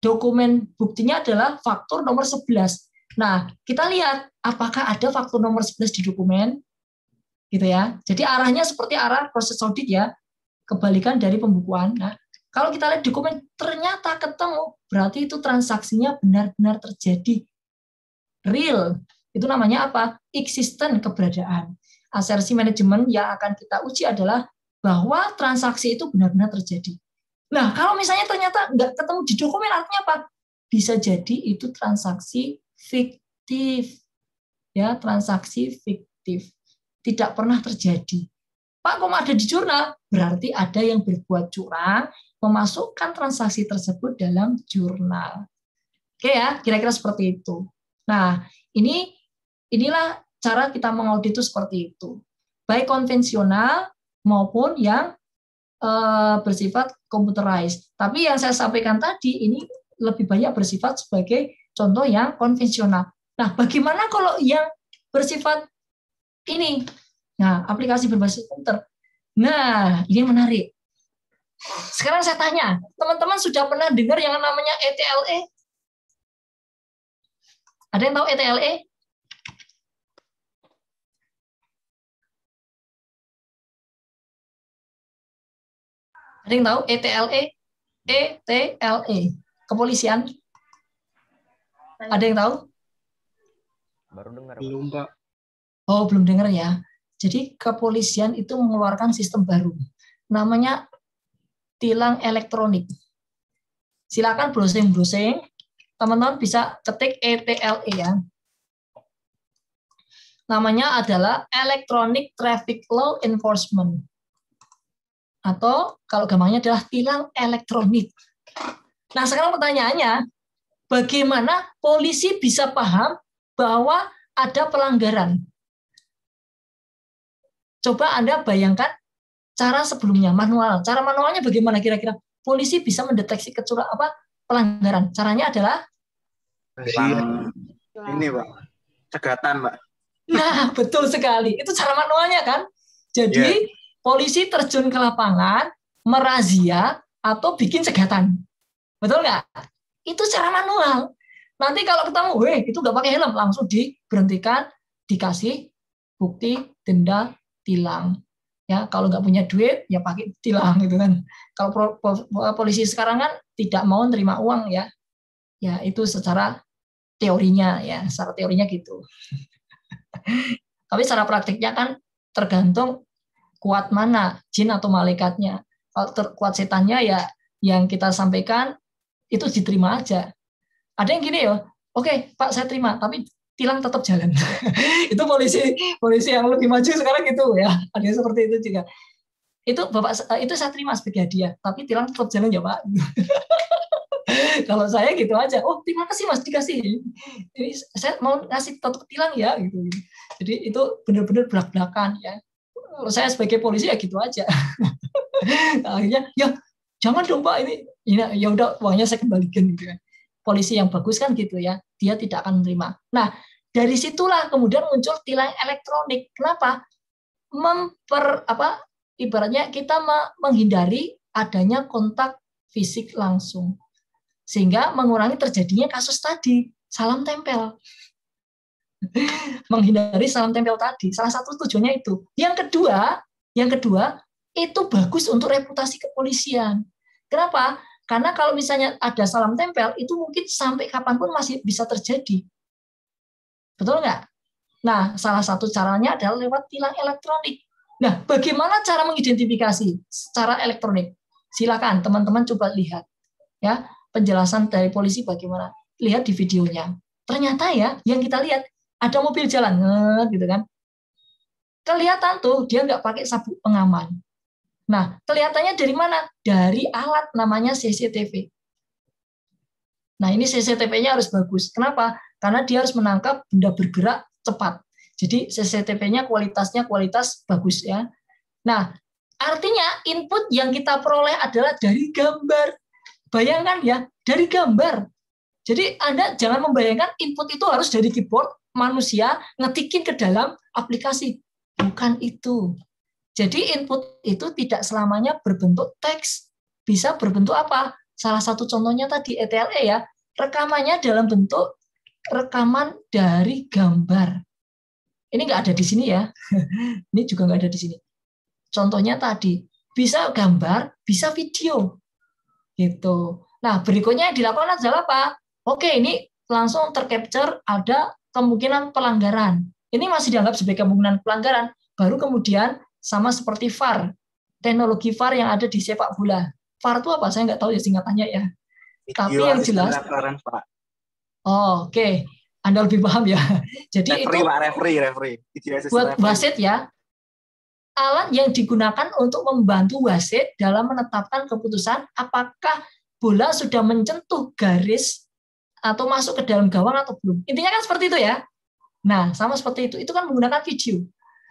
Dokumen buktinya adalah faktur nomor 11. Nah, kita lihat apakah ada faktur nomor 11 di dokumen. Gitu ya. Jadi arahnya seperti arah proses audit ya. Kebalikan dari pembukuan. Nah, kalau kita lihat dokumen ternyata ketemu, berarti itu transaksinya benar-benar terjadi. Real. Itu namanya apa? Existent keberadaan. Asersi manajemen yang akan kita uji adalah bahwa transaksi itu benar-benar terjadi. Nah, kalau misalnya ternyata nggak ketemu di dokumen, artinya apa? Bisa jadi itu transaksi fiktif. Ya, transaksi fiktif. Tidak pernah terjadi. Pak, kok ada di jurnal? Berarti ada yang berbuat curang, memasukkan transaksi tersebut dalam jurnal. Oke ya, kira-kira seperti itu. Nah, inilah cara kita mengaudit itu seperti itu. Baik konvensional maupun yang bersifat computerized. Tapi yang saya sampaikan tadi ini lebih banyak bersifat sebagai contoh yang konvensional. Nah, bagaimana kalau yang bersifat ini? Nah, aplikasi berbasis komputer. Nah, ini menarik. Sekarang saya tanya, teman-teman sudah pernah dengar yang namanya ETLE? Ada yang tahu ETLE? Ada yang tahu ETLE? ETLE. Kepolisian? Ada yang tahu? Baru dengar. Belum, Pak. Oh, belum dengar ya. Jadi kepolisian itu mengeluarkan sistem baru. Namanya tilang elektronik. Silakan browsing-browsing. Teman-teman bisa ketik ETLE ya. Namanya adalah Electronic Traffic Law Enforcement. Atau kalau gampangnya adalah tilang elektronik. Nah, sekarang pertanyaannya, bagaimana polisi bisa paham bahwa ada pelanggaran? Coba Anda bayangkan cara sebelumnya, manual. Cara manualnya bagaimana kira-kira? Polisi bisa mendeteksi pelanggaran. Caranya adalah? Ini, Pak. Cegatan, Pak. Nah, betul sekali. Itu cara manualnya kan? Jadi, polisi terjun ke lapangan, merazia, atau bikin cegatan. Betul nggak? Itu cara manual. Nanti kalau ketemu, itu nggak pakai helm, langsung diberhentikan, dikasih bukti, denda, tilang. Ya, kalau nggak punya duit, ya pakai tilang gitu kan. Kalau polisi sekarang kan tidak mau nerima uang ya. Ya, itu secara teorinya ya, secara teorinya gitu. Tapi secara praktiknya kan tergantung kuat mana, jin atau malaikatnya. Kalau kuat setannya ya yang kita sampaikan itu diterima aja. Ada yang gini ya, oke Pak saya terima, tapi tilang tetap jalan. Itu polisi yang lebih maju sekarang gitu ya. Ada yang seperti itu juga. Itu Bapak itu saya terima sebagai hadiah, tapi tilang tetap jalan ya Pak. Kalau saya gitu aja, oh terima kasih Mas dikasih. Ini saya mau ngasih tetap tilang ya gitu. Jadi itu benar-benar belak-belakan ya. Kalau saya sebagai polisi ya gitu aja. Akhirnya ya jangan dong Pak ini ya udah uangnya saya kembalikan gitu kan. Polisi yang bagus kan gitu ya, dia tidak akan menerima. Nah, dari situlah kemudian muncul tilang elektronik. Kenapa? ibaratnya kita menghindari adanya kontak fisik langsung. Sehingga mengurangi terjadinya kasus tadi, salam tempel. Menghindari salam tempel tadi. Salah satu tujuannya itu. Yang kedua, itu bagus untuk reputasi kepolisian. Kenapa? Karena kalau misalnya ada salam tempel, itu mungkin sampai kapanpun masih bisa terjadi. Betul nggak? Nah, salah satu caranya adalah lewat tilang elektronik. Nah, bagaimana cara mengidentifikasi secara elektronik? Silakan teman-teman coba lihat. Ya, penjelasan dari polisi bagaimana. Lihat di videonya. Ternyata ya, yang kita lihat, ada mobil jalan, gitu kan. Kelihatan tuh, dia nggak pakai sabuk pengaman. Nah, kelihatannya dari mana? Dari alat namanya CCTV. Nah, ini CCTV-nya harus bagus. Kenapa? Karena dia harus menangkap benda bergerak cepat. Jadi CCTV-nya kualitasnya kualitas bagus ya. Nah, artinya input yang kita peroleh adalah dari gambar. Bayangkan ya, dari gambar. Jadi Anda jangan membayangkan input itu harus dari keyboard manusia ngetikin ke dalam aplikasi. Bukan itu. Jadi input itu tidak selamanya berbentuk teks. Bisa berbentuk apa? Salah satu contohnya tadi ETLE ya. Rekamannya dalam bentuk rekaman dari gambar. Ini nggak ada di sini ya. Ini juga nggak ada di sini. Contohnya tadi, bisa gambar, bisa video. Gitu. Nah, berikutnya yang dilakukan adalah apa? Oke, ini langsung tercapture ada kemungkinan pelanggaran. Ini masih dianggap sebagai kemungkinan pelanggaran. Baru kemudian sama seperti VAR, teknologi VAR yang ada di sepak bola. VAR itu apa? Saya nggak tahu ya singkatannya ya. Tapi yang jelas, oh, oke. Anda lebih paham ya. Jadi referee. Buat wasit ya, alat yang digunakan untuk membantu wasit dalam menetapkan keputusan apakah bola sudah mencentuh garis atau masuk ke dalam gawang atau belum. Intinya kan seperti itu ya. Nah, sama seperti itu. Itu kan menggunakan video.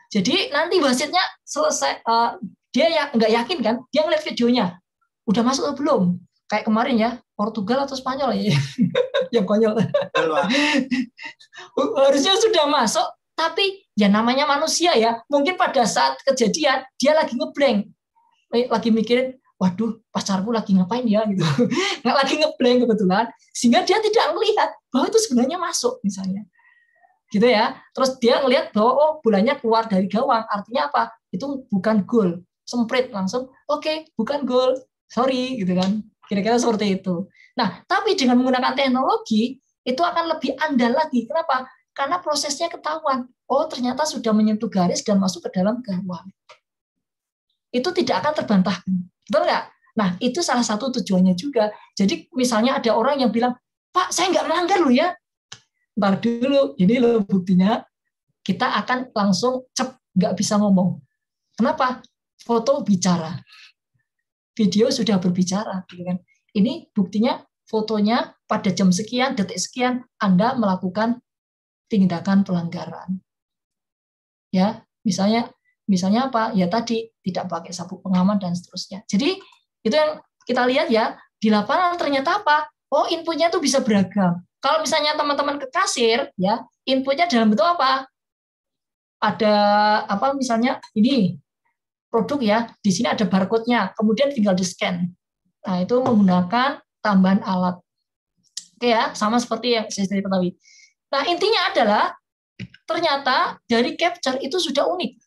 Jadi nanti wasitnya selesai, dia nggak yakin kan, dia ngeliat videonya, udah masuk atau belum? Kayak kemarin ya, Portugal atau Spanyol ya, yang konyol. Harusnya sudah masuk, tapi ya namanya manusia ya, mungkin pada saat kejadian dia lagi ngeblank, lagi mikirin, waduh pacarku lagi ngapain ya gitu, nggak lagi ngeblank kebetulan, sehingga dia tidak melihat bahwa itu sebenarnya masuk misalnya. Gitu ya. Terus dia ngelihat bahwa oh bolanya keluar dari gawang, artinya apa? Itu bukan gol. Semprit langsung, oke, bukan gol. Sorry gitu kan. Kira-kira seperti itu. Nah, tapi dengan menggunakan teknologi itu akan lebih andal lagi. Kenapa? Karena prosesnya ketahuan. Oh, ternyata sudah menyentuh garis dan masuk ke dalam gawang. Itu tidak akan terbantahkan. Betul nggak? Nah, itu salah satu tujuannya juga. Jadi misalnya ada orang yang bilang, "Pak, saya nggak melanggar loh ya." Ntar dulu, ini loh buktinya, kita akan langsung nggak bisa ngomong. Kenapa? Foto bicara. Video sudah berbicara. Gitu kan. Ini buktinya, fotonya pada jam sekian, detik sekian, Anda melakukan tindakan pelanggaran. Ya, misalnya apa? Ya tadi, tidak pakai sabuk pengaman dan seterusnya. Jadi, itu yang kita lihat ya, di lapangan ternyata apa? Oh, inputnya itu bisa beragam. Kalau misalnya teman-teman ke kasir, ya inputnya dalam bentuk apa? Ada apa misalnya ini produk ya, di sini ada barcode-nya, kemudian tinggal di-scan. Nah, itu menggunakan tambahan alat. Oke ya, sama seperti yang saya ketahui. Nah, intinya adalah ternyata dari capture itu sudah unik.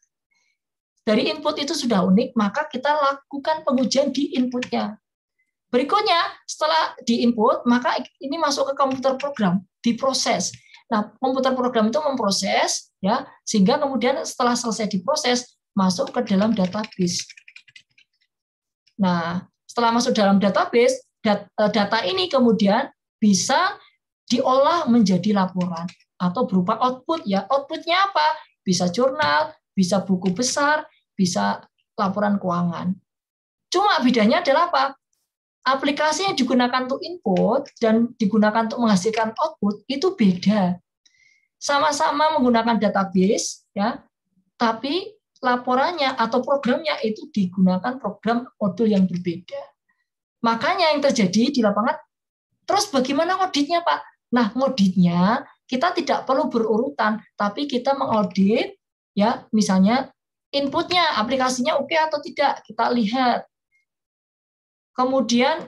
Dari input itu sudah unik, maka kita lakukan pengujian di inputnya. Berikutnya, setelah di-input, maka ini masuk ke komputer program, diproses. Nah, komputer program itu memproses, ya, sehingga kemudian setelah selesai diproses, masuk ke dalam database. Nah, setelah masuk dalam database, data ini kemudian bisa diolah menjadi laporan atau berupa output. Ya, outputnya apa? Bisa jurnal, bisa buku besar, bisa laporan keuangan. Cuma bedanya adalah apa? Aplikasi yang digunakan untuk input dan digunakan untuk menghasilkan output itu beda. Sama-sama menggunakan database, ya, tapi laporannya atau programnya itu digunakan program modul yang berbeda. Makanya yang terjadi di lapangan, terus bagaimana auditnya, Pak? Nah, auditnya kita tidak perlu berurutan, tapi kita mengaudit, ya, misalnya inputnya, aplikasinya oke atau tidak, kita lihat. Kemudian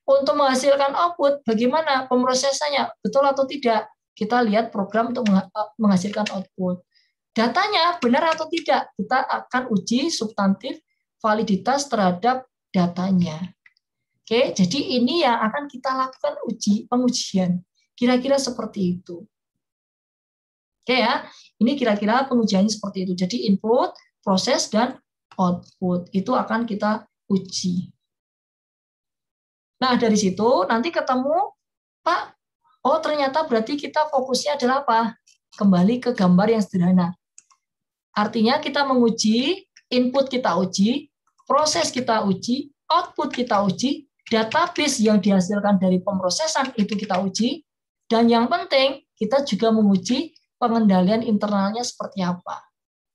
untuk menghasilkan output, bagaimana pemrosesannya, betul atau tidak, kita lihat program untuk menghasilkan output. Datanya benar atau tidak, kita akan uji substantif validitas terhadap datanya. Oke, jadi ini yang akan kita lakukan pengujian. Kira-kira seperti itu. Oke ya, ini kira-kira pengujiannya seperti itu. Jadi input, proses, dan output itu akan kita uji. Nah, dari situ nanti ketemu, Pak, oh ternyata berarti kita fokusnya adalah apa? Kembali ke gambar yang sederhana. Artinya kita menguji, input kita uji, proses kita uji, output kita uji, database yang dihasilkan dari pemrosesan itu kita uji, dan yang penting kita juga menguji pengendalian internalnya seperti apa.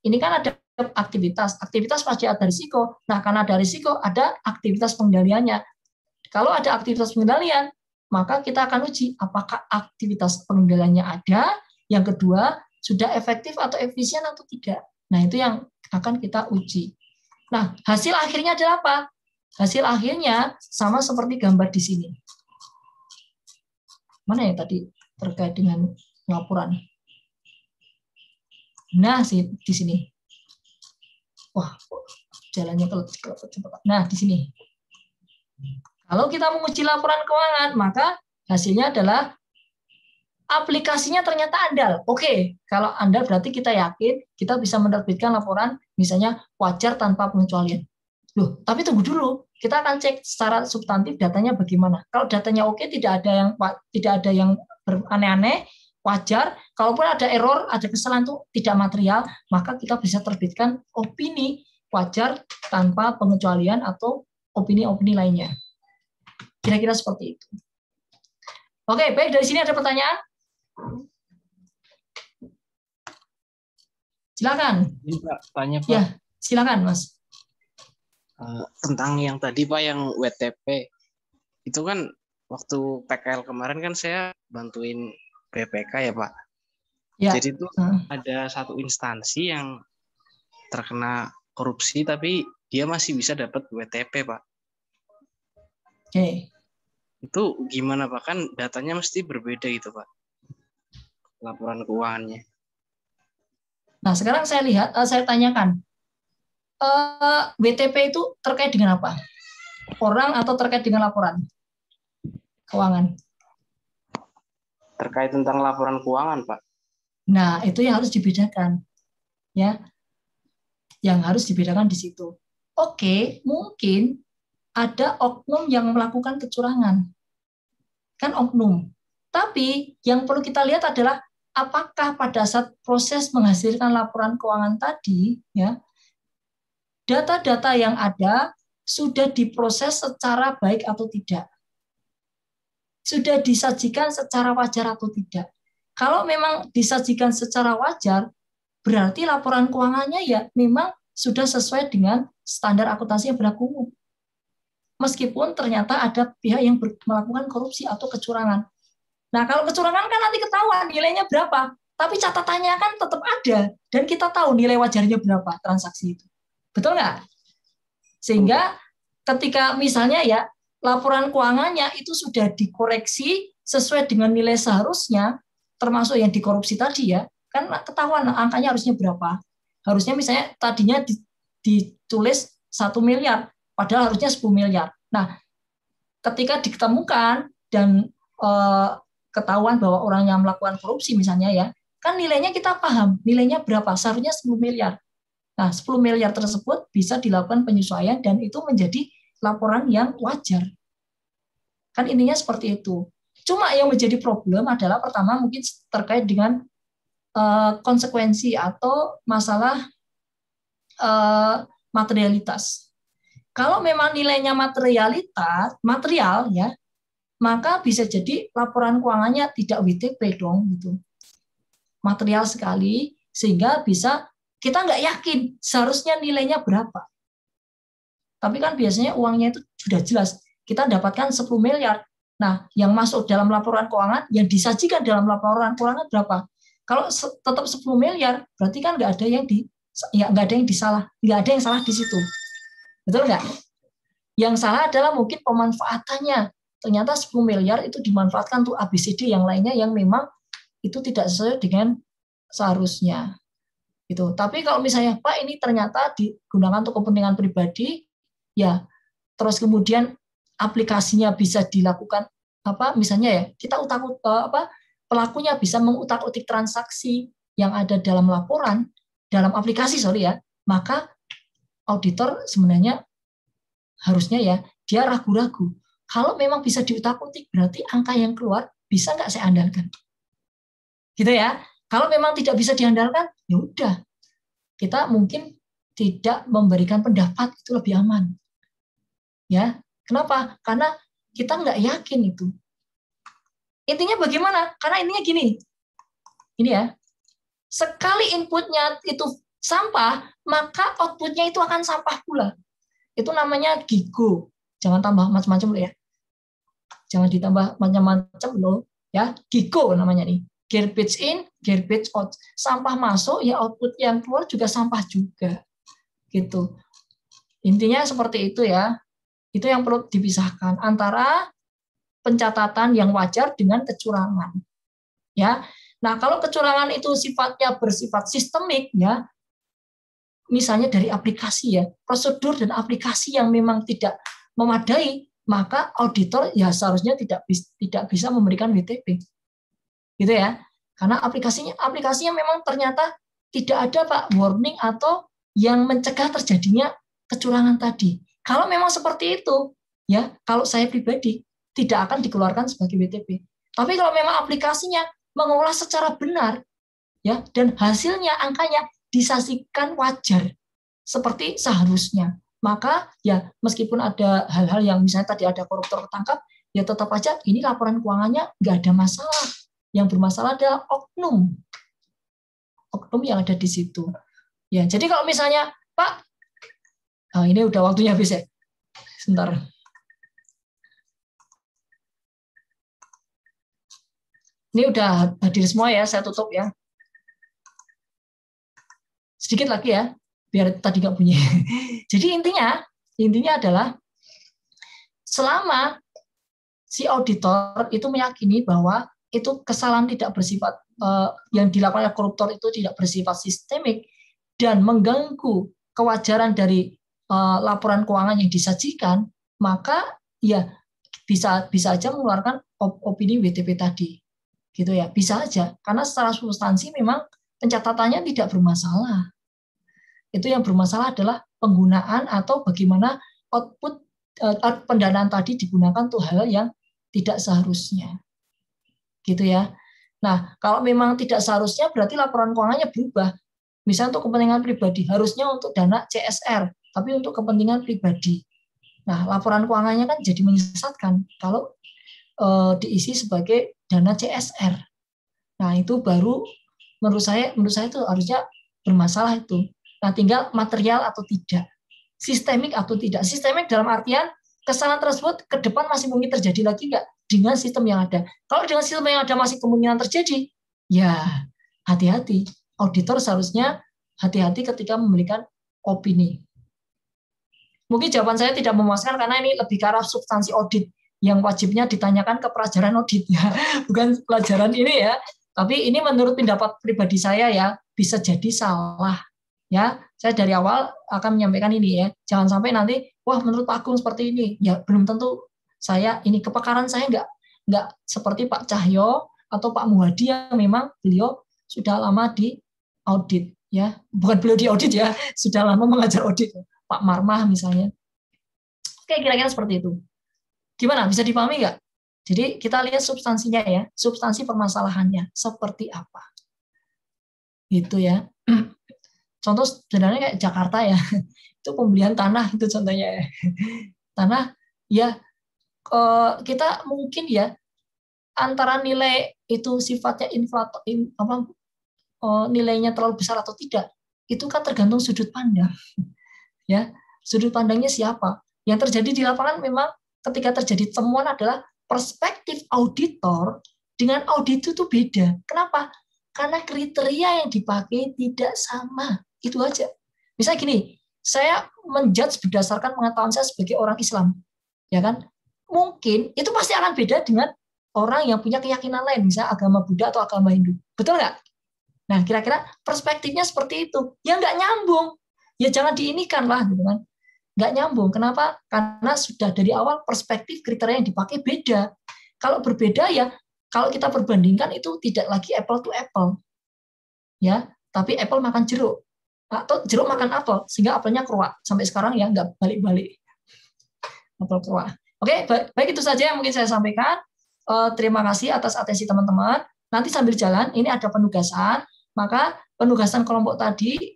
Ini kan ada aktivitas pasti ada risiko. Nah, karena ada risiko, ada aktivitas pengendaliannya. Kalau ada aktivitas pengendalian, maka kita akan uji apakah aktivitas pengendaliannya ada. Yang kedua, sudah efektif atau efisien atau tidak. Nah, itu yang akan kita uji. Nah, hasil akhirnya adalah apa? Hasil akhirnya sama seperti gambar di sini. Mana yang tadi terkait dengan laporan? Nah, di sini. Wah, jalannya cepat. Nah, di sini. Kalau kita menguji laporan keuangan, maka hasilnya adalah aplikasinya ternyata andal. Oke, kalau andal berarti kita yakin kita bisa menerbitkan laporan misalnya wajar tanpa pengecualian. Loh, tapi tunggu dulu. Kita akan cek secara substantif datanya bagaimana. Kalau datanya oke, tidak ada yang aneh-aneh, wajar. Kalaupun ada error, ada kesalahan itu tidak material, maka kita bisa terbitkan opini wajar tanpa pengecualian atau opini-opini lainnya. Kira-kira seperti itu. Oke, baik, dari sini ada pertanyaan? Silakan. Tanya, Pak. Ya, silakan, Mas. Tentang yang tadi, Pak, yang WTP. Itu kan waktu PKL kemarin kan saya bantuin BPK ya, Pak. Ya. Jadi itu ada satu instansi yang terkena korupsi tapi dia masih bisa dapat WTP, Pak. Oke. Itu gimana, Pak? Kan datanya mesti berbeda gitu, Pak. Laporan keuangannya. Nah, sekarang saya tanyakan. WTP itu terkait dengan apa? Orang atau terkait dengan laporan keuangan? Terkait tentang laporan keuangan, Pak. Nah, itu yang harus dibedakan. Ya. Yang harus dibedakan di situ. Oke, mungkin ada oknum yang melakukan kecurangan. Kan oknum. Tapi yang perlu kita lihat adalah apakah pada saat proses menghasilkan laporan keuangan tadi, ya, data-data yang ada sudah diproses secara baik atau tidak? Sudah disajikan secara wajar atau tidak? Kalau memang disajikan secara wajar, berarti laporan keuangannya ya memang sudah sesuai dengan standar akuntansi yang berlaku umum. Meskipun ternyata ada pihak yang melakukan korupsi atau kecurangan. Nah, kalau kecurangan kan nanti ketahuan nilainya berapa, tapi catatannya kan tetap ada, dan kita tahu nilai wajarnya berapa transaksi itu. Betul nggak? Sehingga ketika misalnya ya, laporan keuangannya itu sudah dikoreksi sesuai dengan nilai seharusnya, termasuk yang dikorupsi tadi ya, kan ketahuan angkanya harusnya berapa. Harusnya misalnya tadinya ditulis 1 miliar, padahal harusnya 10 miliar. Nah, ketika ditemukan dan ketahuan bahwa orang yang melakukan korupsi misalnya ya, kan nilainya kita paham, nilainya berapa, seharusnya 10 miliar. Nah, 10 miliar tersebut bisa dilakukan penyesuaian dan itu menjadi laporan yang wajar. Kan intinya seperti itu. Cuma yang menjadi problem adalah pertama mungkin terkait dengan konsekuensi atau masalah materialitas. Kalau memang nilainya material ya, maka bisa jadi laporan keuangannya tidak WTP dong gitu. Material sekali sehingga bisa kita nggak yakin seharusnya nilainya berapa. Tapi kan biasanya uangnya itu sudah jelas. Kita dapatkan 10 miliar. Nah, yang masuk dalam laporan keuangan, yang disajikan dalam laporan keuangan berapa? Kalau tetap 10 miliar, berarti kan nggak ada yang ya nggak ada yang salah di situ. Betul nggak? Yang salah adalah mungkin pemanfaatannya. Ternyata 10 miliar itu dimanfaatkan untuk ABCD yang lainnya yang memang itu tidak sesuai dengan seharusnya. Gitu. Tapi kalau misalnya Pak ini ternyata digunakan untuk kepentingan pribadi, ya terus kemudian aplikasinya bisa dilakukan misalnya ya kita pelakunya bisa mengutak-utik transaksi yang ada dalam laporan dalam aplikasi maka auditor sebenarnya harusnya ya dia ragu-ragu. Kalau memang bisa diutak-utik, berarti angka yang keluar bisa nggak saya andalkan? Gitu ya. Kalau memang tidak bisa diandalkan, ya udah. Kita mungkin tidak memberikan pendapat, itu lebih aman. Ya, kenapa? Karena kita nggak yakin itu. Intinya bagaimana? Karena intinya gini. Ini ya. Sekali inputnya itu sampah, maka outputnya itu akan sampah pula. Itu namanya GIGO. Jangan tambah macam-macam loh ya. Jangan ditambah macam-macam loh ya. GIGO namanya nih. Garbage in, garbage out. Sampah masuk ya output yang keluar juga sampah juga. Gitu. Intinya seperti itu ya. Itu yang perlu dipisahkan antara pencatatan yang wajar dengan kecurangan. Ya. Nah, kalau kecurangan itu sifatnya bersifat sistemik ya. Misalnya dari aplikasi ya, prosedur dan aplikasi yang memang tidak memadai, maka auditor ya seharusnya tidak bisa memberikan WTP. Gitu ya. Karena aplikasinya memang ternyata tidak ada Pak warning atau yang mencegah terjadinya kecurangan tadi. Kalau memang seperti itu, ya, kalau saya pribadi tidak akan dikeluarkan sebagai WTP. Tapi kalau memang aplikasinya mengolah secara benar ya dan hasilnya angkanya disajikan wajar seperti seharusnya, maka ya meskipun ada hal-hal yang misalnya tadi ada koruptor ketangkap, ya tetap aja ini laporan keuangannya nggak ada masalah. Yang bermasalah adalah oknum yang ada di situ. Ya, jadi kalau misalnya Pak, ini udah waktunya habis ya. Sebentar. Ini udah hadir semua ya, saya tutup ya. Sedikit lagi ya, biar tadi nggak bunyi. Jadi intinya adalah selama si auditor itu meyakini bahwa itu kesalahan tidak bersifat yang dilakukan oleh koruptor itu tidak bersifat sistemik dan mengganggu kewajaran dari laporan keuangan yang disajikan, maka ya bisa aja mengeluarkan opini WTP tadi, gitu ya, bisa aja karena secara substansi memang pencatatannya tidak bermasalah. Itu yang bermasalah adalah penggunaan atau bagaimana output pendanaan tadi digunakan untuk hal yang tidak seharusnya. Gitu ya. Nah, kalau memang tidak seharusnya berarti laporan keuangannya berubah. Misalnya untuk kepentingan pribadi, harusnya untuk dana CSR, tapi untuk kepentingan pribadi. Nah, laporan keuangannya kan jadi menyesatkan kalau diisi sebagai dana CSR. Nah, itu baru menurut saya itu harusnya bermasalah itu. Nah, tinggal material atau tidak. Sistemik atau tidak. Sistemik dalam artian kesalahan tersebut ke depan masih mungkin terjadi lagi nggak dengan sistem yang ada. Kalau dengan sistem yang ada masih kemungkinan terjadi, ya hati-hati. Auditor seharusnya hati-hati ketika memberikan opini. Mungkin jawaban saya tidak memuaskan karena ini lebih ke arah substansi audit yang wajibnya ditanyakan ke pelajaran audit ya, bukan pelajaran ini ya. Tapi ini menurut pendapat pribadi saya ya, bisa jadi salah. Ya, saya dari awal akan menyampaikan ini ya. Jangan sampai nanti, wah menurut Pak Agung seperti ini. Ya belum tentu saya ini kepakaran saya nggak seperti Pak Cahyo atau Pak Muhadi yang memang beliau sudah lama di audit ya. Bukan beliau di audit ya, sudah lama mengajar audit. Pak Marmah misalnya. Oke, kira-kira seperti itu. Gimana? Bisa dipahami nggak? Jadi kita lihat substansinya ya, substansi permasalahannya seperti apa. Gitu ya. Contoh sebenarnya kayak Jakarta ya, itu pembelian tanah itu contohnya ya. Tanah ya kita mungkin ya antara nilai itu sifatnya inflator nilainya terlalu besar atau tidak, itu kan tergantung sudut pandang. Ya, sudut pandangnya siapa? Yang terjadi di lapangan memang ketika terjadi temuan adalah perspektif auditor dengan audit itu beda. Kenapa? Karena kriteria yang dipakai tidak sama. Itu aja. Misalnya gini, saya menjudge berdasarkan pengetahuan saya sebagai orang Islam, ya kan? Mungkin itu pasti akan beda dengan orang yang punya keyakinan lain, misalnya agama Buddha atau agama Hindu. Betul nggak? Nah, kira-kira perspektifnya seperti itu. Ya nggak nyambung. Ya jangan diinikan lah, gitu kan. Nggak nyambung. Kenapa? Karena sudah dari awal perspektif kriteria yang dipakai beda. Kalau berbeda ya, kalau kita perbandingkan itu tidak lagi apple to apple. Ya, tapi apple makan jeruk. Atau jeruk makan apel, sehingga apelnya keruak. Sampai sekarang ya nggak balik-balik. Apel keruak. Oke, baik itu saja yang mungkin saya sampaikan. Terima kasih atas atensi teman-teman. Nanti sambil jalan, ini ada penugasan. Maka penugasan kelompok tadi,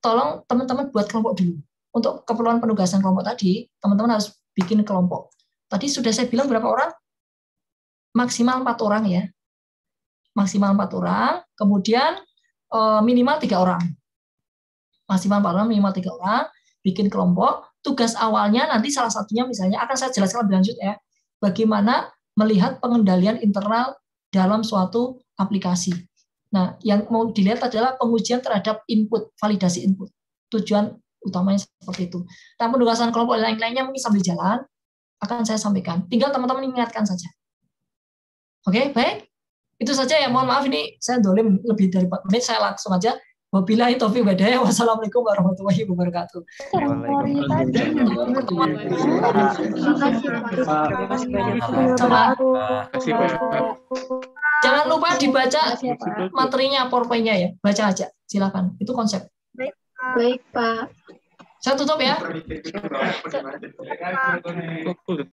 tolong teman-teman buat kelompok dulu. Untuk keperluan penugasan kelompok tadi, teman-teman harus bikin kelompok. Tadi sudah saya bilang berapa orang? Maksimal 4 orang ya. Maksimal 4 orang, kemudian minimal 3 orang. Maksimal 4 orang, minimal 3 orang, bikin kelompok. Tugas awalnya nanti salah satunya misalnya akan saya jelaskan lebih lanjut ya. Bagaimana melihat pengendalian internal dalam suatu aplikasi. Nah, yang mau dilihat adalah pengujian terhadap input, validasi input. Tujuan utamanya seperti itu. Nah, penugasan kelompok lain-lainnya mungkin sambil jalan akan saya sampaikan. Tinggal teman-teman ingatkan saja. Oke, baik. Itu saja ya. Mohon maaf ini saya dolim lebih dari 4 menit. Saya langsung aja. Wabillahi taufiq wal hidayah. Wassalamualaikum warahmatullahi wabarakatuh. Jangan lupa dibaca materinya, PowerPoint-nya ya. Baca aja. Silakan. Itu konsep. Baik, Pak. Saya tutup ya.